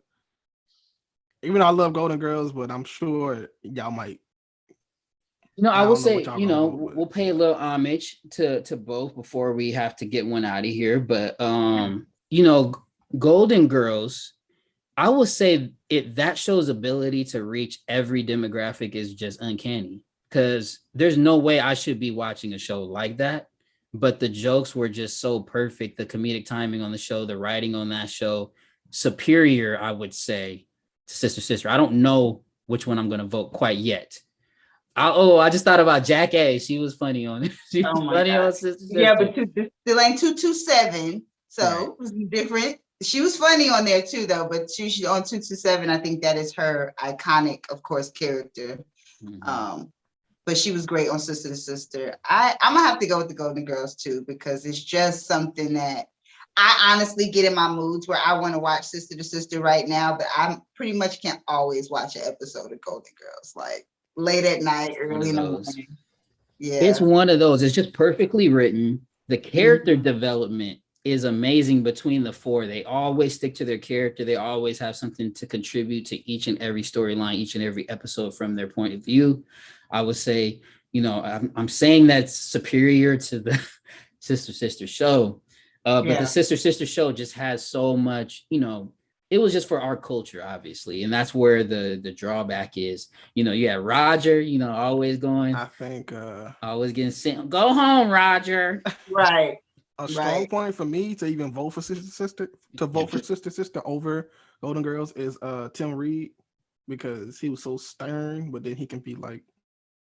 Speaker 2: Even though I love Golden Girls, but I'm sure y'all might.
Speaker 1: I will say, we'll pay a little homage to both before we have to get one out of here. But Golden Girls, I will say that show's ability to reach every demographic is just uncanny. Because there's no way I should be watching a show like that. But the jokes were just so perfect. The comedic timing on the show, the writing on that show, superior, I would say, to Sister. I don't know which one I'm going to vote quite yet. I just thought about Jack A. She was funny on it. She was funny on Sister.
Speaker 3: Yeah, but still ain't 227. So
Speaker 1: Right.
Speaker 3: It was different. She was funny on there too, though. But she on 227, I think that is her iconic, of course, character.
Speaker 1: Mm-hmm.
Speaker 3: But she was great on Sister to Sister. I'm gonna have to go with the Golden Girls too, because it's just something that I honestly get in my moods where I want to watch Sister to Sister right now, but I pretty much can't always watch an episode of Golden Girls. Like late at night,
Speaker 1: One
Speaker 3: early
Speaker 1: of
Speaker 3: in the
Speaker 1: those.
Speaker 3: morning. Yeah.
Speaker 1: It's one of those. It's just perfectly written. The character
Speaker 3: Mhm.
Speaker 1: development is amazing between the four. They always stick to their character. They always have something to contribute to each and every storyline, each and every episode from their point of view. I would say, I'm saying that's superior to the Sister show. But the Sister show just has so much, it was just for our culture, obviously. And that's where the drawback is. You had Roger, always going.
Speaker 2: I think
Speaker 1: always getting sent. Go home, Roger.
Speaker 3: Right.
Speaker 2: a strong point for me to even vote for Sister over Golden Girls is Tim Reed, because he was so stern, but then he can be like,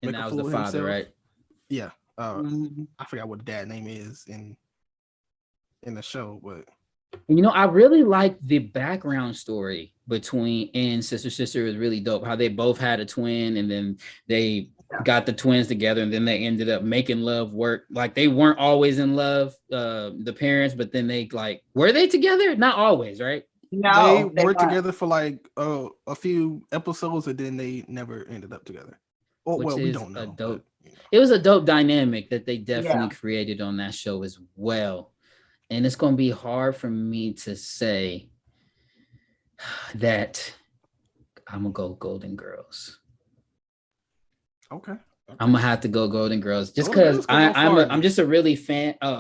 Speaker 1: and that was the father, right?
Speaker 2: Yeah. I forgot what the dad name is in the show, but
Speaker 1: I really like the background story between and Sister was really dope. How they both had a twin, and then they got the twins together, and then they ended up making love work. Like they weren't always in love, the parents, but then they were they together? Not always, right?
Speaker 3: No,
Speaker 2: they worked together for like a few episodes, and then they never ended up together. We don't know. But,
Speaker 1: It was a dope dynamic that they definitely created on that show as well. And it's going to be hard for me to say that I'm going to go Golden Girls.
Speaker 2: Okay.
Speaker 1: I'm going to have to go Golden Girls just because I'm just a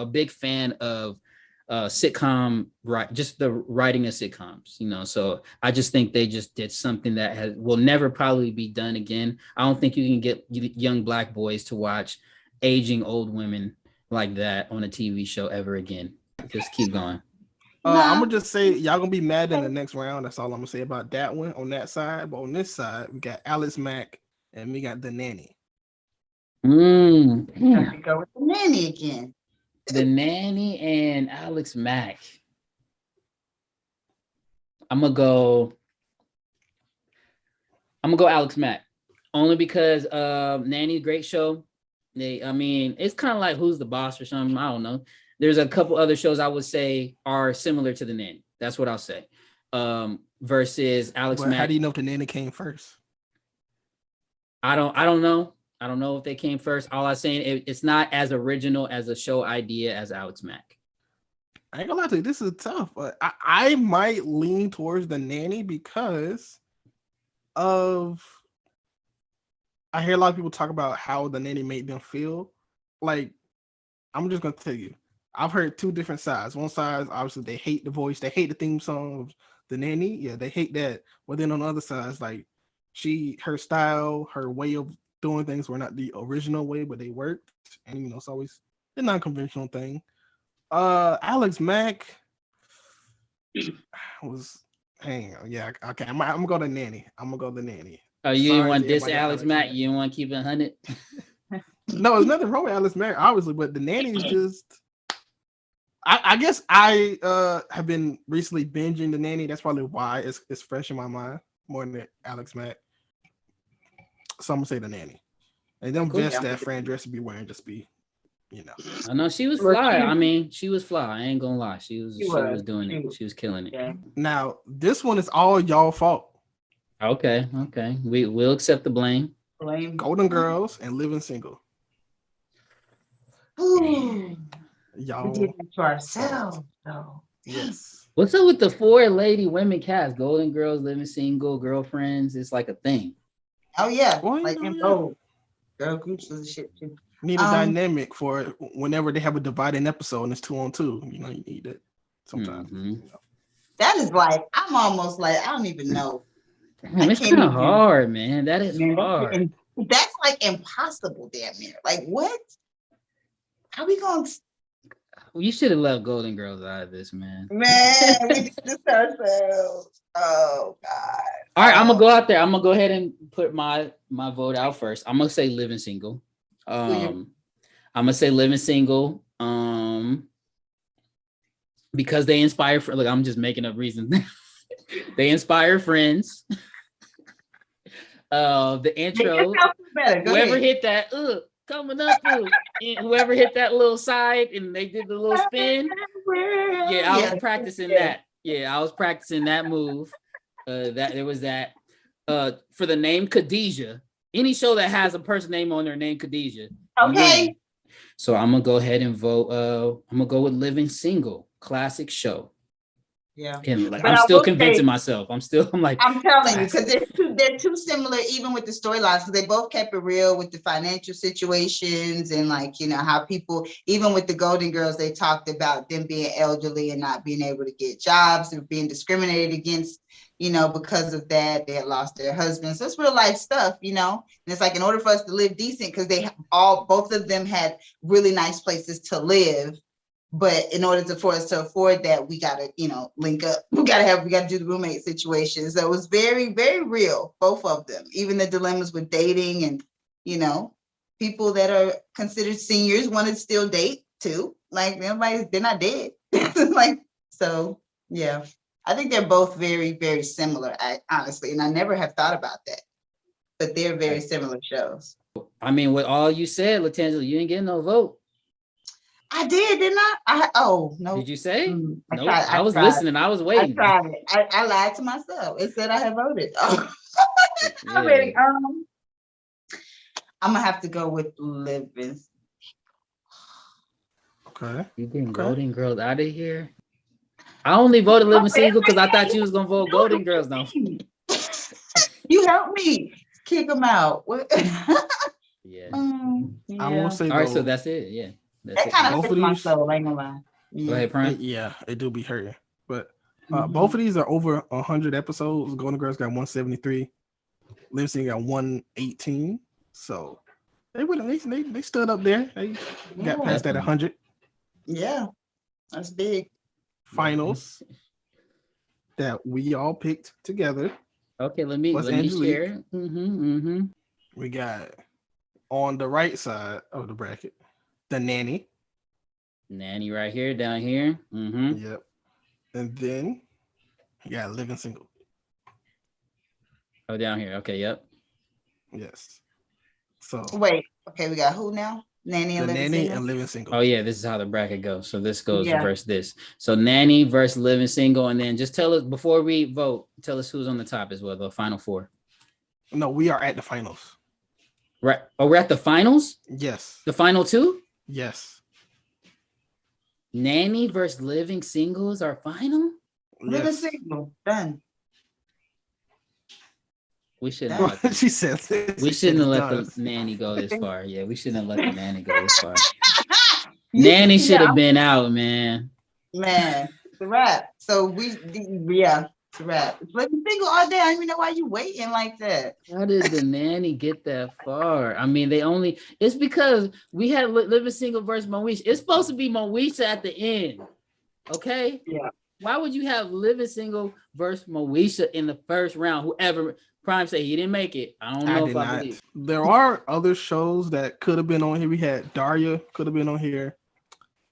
Speaker 1: big fan of sitcom, right? Just the writing of sitcoms, so I just think they just did something that will never probably be done again. I don't think you can get young Black boys to watch aging old women like that on a TV show ever again. Just keep going.
Speaker 2: I'm gonna just say y'all gonna be mad in the next round. That's all I'm gonna say about that one on that side. But on this side, we got Alex Mack and we got The Nanny.
Speaker 3: I have to go with The Nanny again.
Speaker 1: The Nanny and Alex Mack. I'm gonna go Alex Mack, only because Nanny, great show. It's kind of like Who's the Boss or something. I don't know. There's a couple other shows I would say are similar to The Nanny. That's what I'll say. Versus Alex Mack.
Speaker 2: How do you know if The Nanny came first?
Speaker 1: I don't know. I don't know if they came first. All I'm saying, it's not as original as a show idea as Alex Mack.
Speaker 2: I ain't gonna lie to you, this is tough, but I might lean towards The Nanny because of I hear a lot of people talk about how The Nanny made them feel. Like, I'm just gonna tell you, I've heard two different sides. One side, obviously, they hate the voice, they hate the theme song of The Nanny. Yeah, they hate that. But then on the other side, it's like her style, her way of doing things were not the original way, but they worked. And it's always the non-conventional thing. Alex Mack was okay. I'm gonna go to Nanny.
Speaker 1: Oh, you didn't want this Alex Mack? You didn't want to keep it 100?
Speaker 2: No, there's nothing wrong with Alex Mack, obviously, but The Nanny is just. I guess I have been recently binging The Nanny. That's probably why it's fresh in my mind more than Alex Mack. So I'm gonna say The Nanny. And them vests that Fran Drescher be wearing just be,
Speaker 1: I know she was fly. She was fly. I ain't gonna lie. She was doing it. She was killing it.
Speaker 3: Yeah.
Speaker 2: Now this one is all y'all fault.
Speaker 1: Okay. We'll accept the blame.
Speaker 2: Golden Girls and Living Single. Y'all
Speaker 3: we did it to ourselves, though.
Speaker 2: Yes.
Speaker 1: What's up with the 4 lady women cast? Golden Girls, Living Single, Girlfriends. It's like a thing.
Speaker 3: Oh yeah,
Speaker 2: Well,
Speaker 3: girl groups of shit too.
Speaker 2: Need a dynamic for it whenever they have a dividing episode and it's 2-on-2. You need it sometimes.
Speaker 1: Mm-hmm.
Speaker 3: That is I'm almost I don't even know.
Speaker 1: Damn, it's kind of hard, man. That is hard.
Speaker 3: That's impossible, damn near. What? How we going?
Speaker 1: You should have left Golden Girls out of this, man.
Speaker 3: Man, we did this ourselves. Oh God.
Speaker 1: All right, I'm gonna go out there. I'm gonna go ahead and put my vote out first. I'm gonna say Living Single. I'm gonna say Living Single. Because they inspire. Look, I'm just making up reasons. They inspire Friends. The intro. Whoever hit that, coming up, whoever hit that little side and they did the little spin. Yeah, I was practicing that. Yeah, I was practicing that move. That there was that. For the name Khadijah, Any show that has a person name on their name, Khadijah.
Speaker 3: Okay.
Speaker 1: So I'm gonna go ahead and vote. I'm gonna go with Living Single, classic show.
Speaker 3: Yeah.
Speaker 1: And like,
Speaker 3: But
Speaker 1: I'm
Speaker 3: I
Speaker 1: still
Speaker 3: will
Speaker 1: convincing
Speaker 3: say-
Speaker 1: myself. I'm like,
Speaker 3: I'm telling you,
Speaker 1: classic.
Speaker 3: because they're too similar, even with the storylines. Because they both kept it real with the financial situations and like, you know, how people, even with the Golden Girls, they talked about them being elderly and not being able to get jobs and being discriminated against, you know, because of that. They had lost their husbands. So it's real life stuff, you know. And it's like, in order for us to live decent, because both of them had really nice places to live. But in order for us to afford that, we gotta, you know, link up. We gotta do the roommate situation. So it was very, very real, both of them. Even the dilemmas with dating and, you know, people that are considered seniors want to still date too. Like they're not dead. Like, so yeah. I think they're both very, very similar, honestly. And I never have thought about that. But they're very similar shows.
Speaker 1: I mean, with all you said, LaTangela, you didn't get no vote.
Speaker 3: I did, didn't I? No.
Speaker 1: Did you say?
Speaker 3: I
Speaker 1: No,
Speaker 3: tried.
Speaker 1: I was listening. I was
Speaker 3: I
Speaker 1: waiting.
Speaker 3: tried it. I lied to myself. It said I had voted. Oh.
Speaker 1: Yeah.
Speaker 3: Already. I'm gonna have to go with Living.
Speaker 2: Okay.
Speaker 1: You getting
Speaker 2: Okay.
Speaker 1: Golden Girls out of here? I only voted Living Single because I thought you was gonna vote Golden Girls. No.
Speaker 3: You helped me kick them out.
Speaker 1: Yeah.
Speaker 2: I will say
Speaker 1: All right,
Speaker 2: though,
Speaker 1: so that's it. Yeah. That's
Speaker 3: that
Speaker 1: it.
Speaker 3: kind of
Speaker 2: Both
Speaker 3: hurt
Speaker 2: of
Speaker 3: my
Speaker 2: these-
Speaker 3: soul. I ain't gonna lie.
Speaker 1: Go ahead, Prime.
Speaker 2: it do be hurting. But
Speaker 3: Mhm.
Speaker 2: both of these are over 100 episodes. Golden Girls got 173. Living Single got 118. So they stood up there. They got past that 100.
Speaker 3: Yeah, that's big.
Speaker 2: Finals that we all picked together.
Speaker 1: Okay, let me
Speaker 2: Angelique?
Speaker 1: share.
Speaker 2: We got on the right side of the bracket, The Nanny.
Speaker 1: Nanny right here, down here.
Speaker 2: Yep. And then you got Living Single.
Speaker 1: Oh, down here. Okay, yep.
Speaker 2: Yes. So
Speaker 3: Wait, okay, we got who now? Nanny
Speaker 2: The
Speaker 3: and Living
Speaker 2: Nanny
Speaker 3: Single?
Speaker 2: and Living Single.
Speaker 1: Oh yeah, this is how the bracket goes. So this goes
Speaker 3: Yeah.
Speaker 1: versus this. So Nanny versus Living Single, and then just tell us before we vote. Tell us who's on the top as well. The final four.
Speaker 2: No, we are at the finals.
Speaker 1: Right. Oh, we're at the finals.
Speaker 2: Yes.
Speaker 1: The final two.
Speaker 2: Yes.
Speaker 1: Nanny versus Living Single is our final.
Speaker 3: Living
Speaker 2: Yes.
Speaker 3: Single, done.
Speaker 1: We shouldn't.
Speaker 3: Yeah.
Speaker 1: Have let
Speaker 2: She said
Speaker 1: we shouldn't have let
Speaker 2: does.
Speaker 1: the nanny go this far. Yeah, we shouldn't have let the nanny go this far.
Speaker 3: You-
Speaker 1: Nanny should have
Speaker 3: yeah,
Speaker 1: been out, man.
Speaker 3: Man, it's a wrap. So it's a wrap. It's Living Single all day. I don't even know why you waiting like that.
Speaker 1: How did the nanny get that far? I mean, it's because we had Living Single versus Moesha. It's supposed to be Moesha at the end. Okay.
Speaker 3: Yeah.
Speaker 1: Why would you have Living Single versus Moesha in the first round? Whoever Prime said he didn't make it. I don't know if I believe.
Speaker 2: There are other shows that could have been on here. We had Daria could have been on here.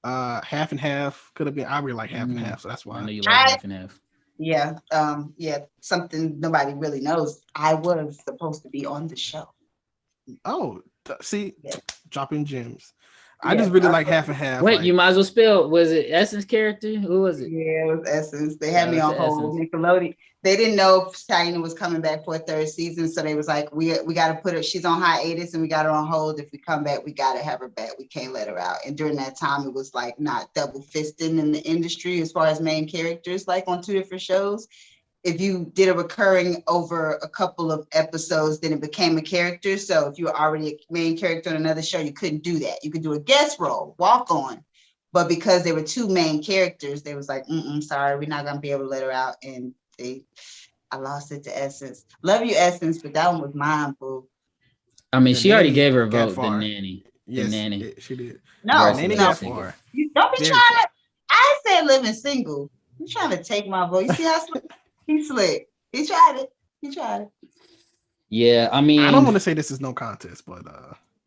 Speaker 2: Half and Half could have been. I really like Half and Half, so that's
Speaker 1: I
Speaker 2: why.
Speaker 1: know you like half and half.
Speaker 3: Yeah. Something nobody really knows. I was supposed to be on the show.
Speaker 2: Oh, see,
Speaker 3: Yeah.
Speaker 2: dropping gems. I just really like Half and Half.
Speaker 1: Wait,
Speaker 2: like,
Speaker 1: you might as well spell. Was it Essence character? Who was it?
Speaker 3: Yeah, it was Essence. They had me
Speaker 1: Shout
Speaker 3: on
Speaker 1: out to
Speaker 3: hold. Nickelodeon. They didn't know if China was coming back for a third season, so they was like, "We got to put her. She's on hiatus, and we got her on hold. If we come back, we got to have her back. We can't let her out." And during that time, it was like not double fisting in the industry as far as main characters, like on two different shows. If you did a recurring over a couple of episodes, then it became a character. So if you were already a main character on another show, you couldn't do that. You could do a guest role, walk on. But because there were two main characters, they was like, sorry, we're not gonna be able to let her out. And I lost it to Essence. Love you, Essence, but that one was mine, boo.
Speaker 1: I mean,
Speaker 2: The
Speaker 1: she already
Speaker 2: nanny
Speaker 1: gave her a
Speaker 2: got
Speaker 1: vote. The
Speaker 2: far.
Speaker 1: nanny.
Speaker 2: yes,
Speaker 1: the nanny.
Speaker 2: she did.
Speaker 3: No,
Speaker 1: Versus
Speaker 2: Nanny
Speaker 1: Living
Speaker 2: got
Speaker 1: Single.
Speaker 2: far.
Speaker 3: you don't be
Speaker 2: Very
Speaker 3: trying to. I said Living Single. You trying to take my vote? You see how slick? He's slick. He tried it. He tried it.
Speaker 1: Yeah, I
Speaker 2: I
Speaker 1: mean,
Speaker 2: don't want to say this is no contest, but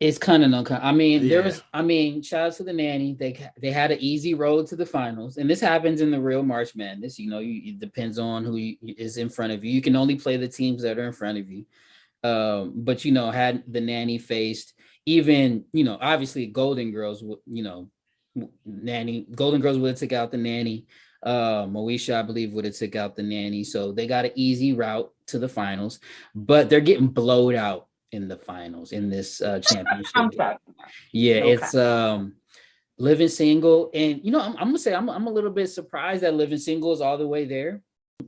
Speaker 1: it's kind of no. I mean, there
Speaker 2: Yeah.
Speaker 1: was. I mean, shout out to the nanny. They had an easy road to the finals, and this happens in the real March Madness. You know, it depends on who is in front of you. You can only play the teams that are in front of you. But you know, had the nanny faced even, you know, obviously Golden Girls, you know, Golden Girls would have took out the nanny. Moesha, I believe, would have took out the nanny. So they got an easy route to the finals, but they're getting blowed out in the finals in this championship.
Speaker 3: I'm sorry.
Speaker 1: Yeah,
Speaker 3: Okay.
Speaker 1: it's Living Single, and I'm gonna say I'm a little bit surprised that Living Single is all the way there.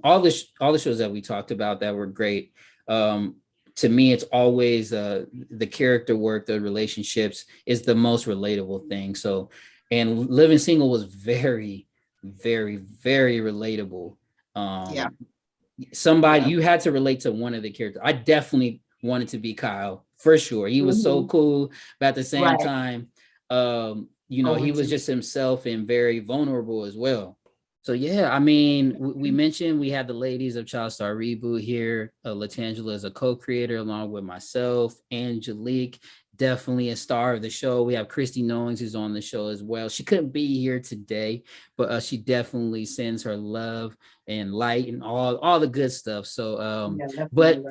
Speaker 1: All the shows that we talked about that were great. To me, it's always the character work, the relationships is the most relatable thing. So, and Living Single was very, very, very relatable.
Speaker 3: Yeah.
Speaker 1: Somebody you had to relate to one of the characters. I definitely wanted to be Kyle for sure. He was so cool, but at the same time, he was just himself and very vulnerable as well. So yeah, I mean, we mentioned we have the ladies of Child Star Reboot here. LaTangela is a co-creator along with myself. Angelique, definitely a star of the show. We have Christy Knowings who's on the show as well. She couldn't be here today, but she definitely sends her love and light and all the good stuff. So, but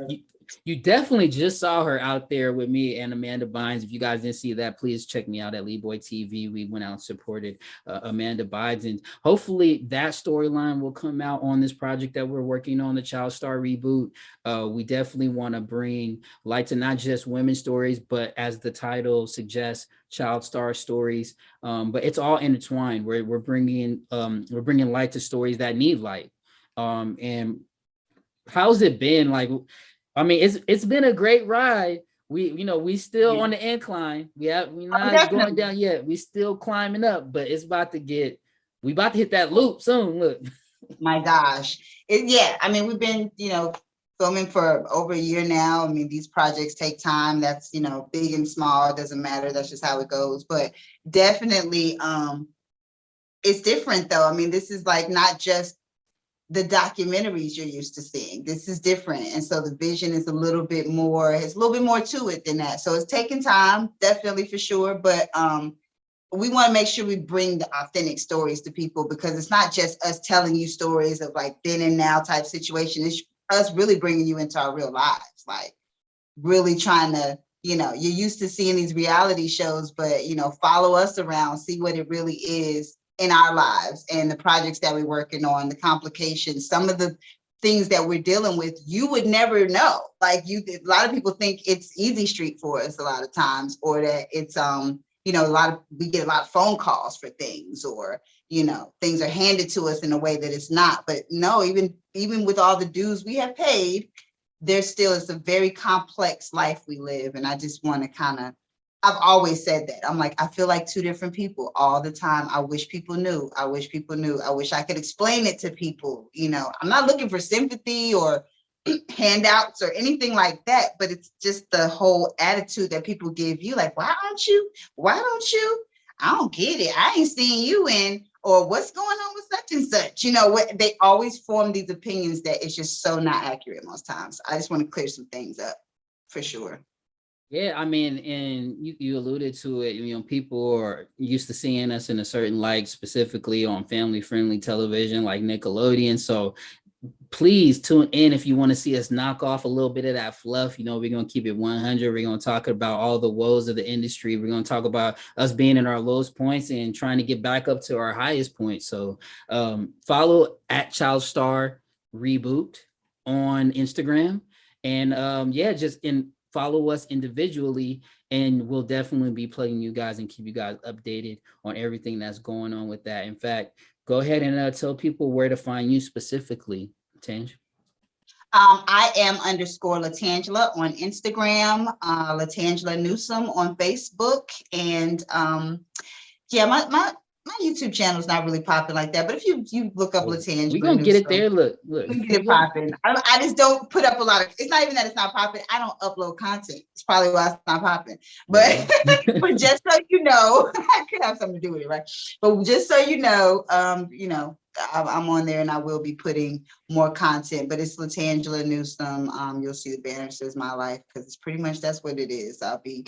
Speaker 1: you definitely just saw her out there with me and Amanda Bynes. If you guys didn't see that, please check me out at Leeboy TV. We went out and supported Amanda Bynes, and hopefully that storyline will come out on this project that we're working on, the Child Star Reboot. We definitely want to bring light to not just women's stories, but as the title suggests, child star stories. But it's all intertwined. We're bringing light to stories that need light. And how's it been? Like, I mean, it's been a great ride. We still on the incline. We're not going down yet. We still climbing up, but it's about to we about to hit that loop soon. Look.
Speaker 3: My gosh. I mean, we've been, filming for over a year now. I mean, these projects take time. That's, big and small. It doesn't matter. That's just how it goes. But definitely, it's different though. I mean, this is like not just the documentaries you're used to seeing. This is different. And so the vision is a little bit more to it than that. So it's taking time, definitely for sure. But we want to make sure we bring the authentic stories to people, because it's not just us telling you stories of like then and now type situation. It's us really bringing you into our real lives, like really trying to, you're used to seeing these reality shows, but, follow us around, see what it really is in our lives and the projects that we're working on, the complications, some of the things that we're dealing with, you would never know. Like a lot of people think it's easy street for us a lot of times, or that it's, we get a lot of phone calls for things, or, things are handed to us in a way that it's not. But no, even with all the dues we have paid, there still is a very complex life we live. And I just want to I've always said that. I'm like, I feel like two different people all the time. I wish people knew. I wish I could explain it to people. I'm not looking for sympathy or handouts or anything like that, but it's just the whole attitude that people give you. Like, why don't you? I don't get it. I ain't seeing you in, or what's going on with such and such. They always form these opinions that it's just so not accurate most times. I just want to clear some things up for sure.
Speaker 1: Yeah, I mean, and you alluded to it, people are used to seeing us in a certain light, specifically on family-friendly television like Nickelodeon. So please tune in if you want to see us knock off a little bit of that fluff. We're going to keep it 100. We're going to talk about all the woes of the industry. We're going to talk about us being in our lowest points and trying to get back up to our highest points. So follow at Child Star Reboot on Instagram. And follow us individually, and we'll definitely be plugging you guys and keep you guys updated on everything that's going on with that. In fact, go ahead and tell people where to find you specifically, Tange.
Speaker 3: I am _LaTangela on Instagram, LaTangela Newsome on Facebook, and my YouTube channel is not really popping like that, but if you look up LaTangela,
Speaker 1: we're gonna get it there. Look,
Speaker 3: we can get it popping. I just don't put up a lot of. It's not even that it's not popping. I don't upload content. It's probably why it's not popping. But but just so you know, I could have something to do with it, right? But just so you know, I'm on there and I will be putting more content. But it's LaTangela Newsome. You'll see the banner says My Life, because it's pretty much that's what it is. I'll be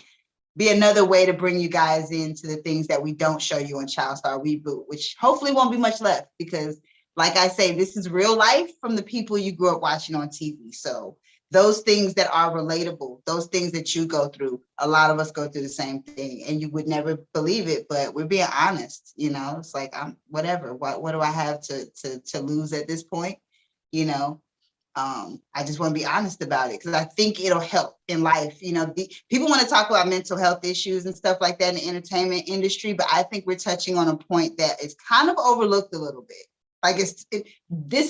Speaker 3: another way to bring you guys into the things that we don't show you on Child Star Reboot, which hopefully won't be much left, because like I say, this is real life from the people you grew up watching on TV. So those things that are relatable, those things that you go through, a lot of us go through the same thing, and you would never believe it, but we're being honest. It's like, I'm whatever. What do I have to lose at this point? I just want to be honest about it because I think it'll help in life. You know, people want to talk about mental health issues and stuff like that in the entertainment industry, but I think we're touching on a point that is kind of overlooked a little bit. Like this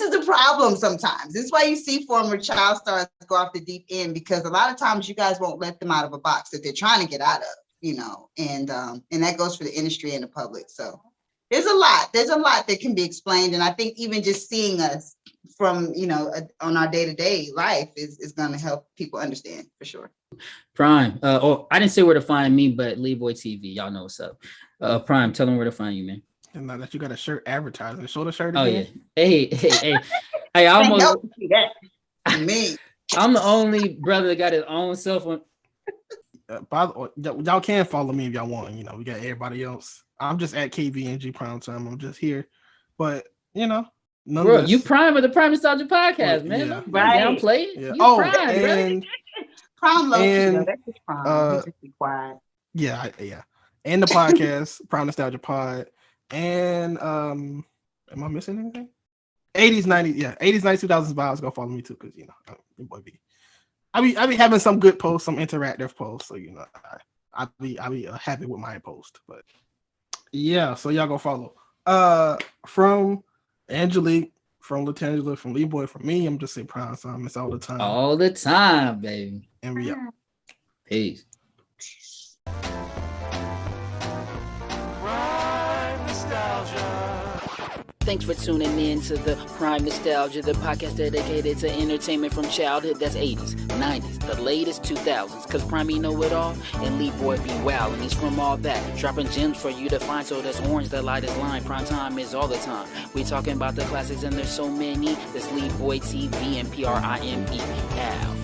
Speaker 3: is the problem sometimes. This is why you see former child stars go off the deep end, because a lot of times you guys won't let them out of a box that they're trying to get out of, you know, and that goes for the industry and the public. So there's a lot that can be explained. And I think even just seeing us from, you know, on our day-to-day life is going to help people understand for sure.
Speaker 1: Prime. I didn't say where to find me, but Leeboy TV. Y'all know what's up. Prime, tell them where to find you, man.
Speaker 2: And now that you got a shirt advertising, show the shirt
Speaker 1: again.
Speaker 2: Oh yeah.
Speaker 1: Hey. I almost
Speaker 3: me.
Speaker 1: I'm the only brother that got his own cell phone.
Speaker 2: Y'all can follow me if y'all want. You know, we got everybody else. I'm just at KVNG Primetime. I'm just here. But you know,
Speaker 1: bro, you Prime of the Prime Nostalgia Podcast, man.
Speaker 3: Yeah. Right.
Speaker 1: Downplay it.
Speaker 2: Yeah.
Speaker 1: You Prime,
Speaker 2: and
Speaker 3: Prime low key, that's just Prime. Just be quiet.
Speaker 2: Yeah. And the podcast, Prime Nostalgia Pod. And am I missing anything? 80s, 90s, 90s, 2000s vibes. Go follow me too, because you know, your boy be. I be having some good posts, some interactive posts, so you know, I be happy with my post. But yeah, so y'all go follow. From Angelique, from LaTangela, from Leeboy, from me, I'm just saying Prime Time. It's all the time.
Speaker 1: All the time, baby.
Speaker 2: And we out.
Speaker 1: Peace. Thanks for tuning in to the Prime Nostalgia, the podcast dedicated to entertainment from childhood. That's 80s, 90s, the latest 2000s. Because Prime know it all, and Leeboy be wild, and he's from all that. Dropping gems for you to find, so that's orange, the lightest line. Prime time is all the time. We talking about the classics, and there's so many. That's Leeboy TV and PRIME. Ow.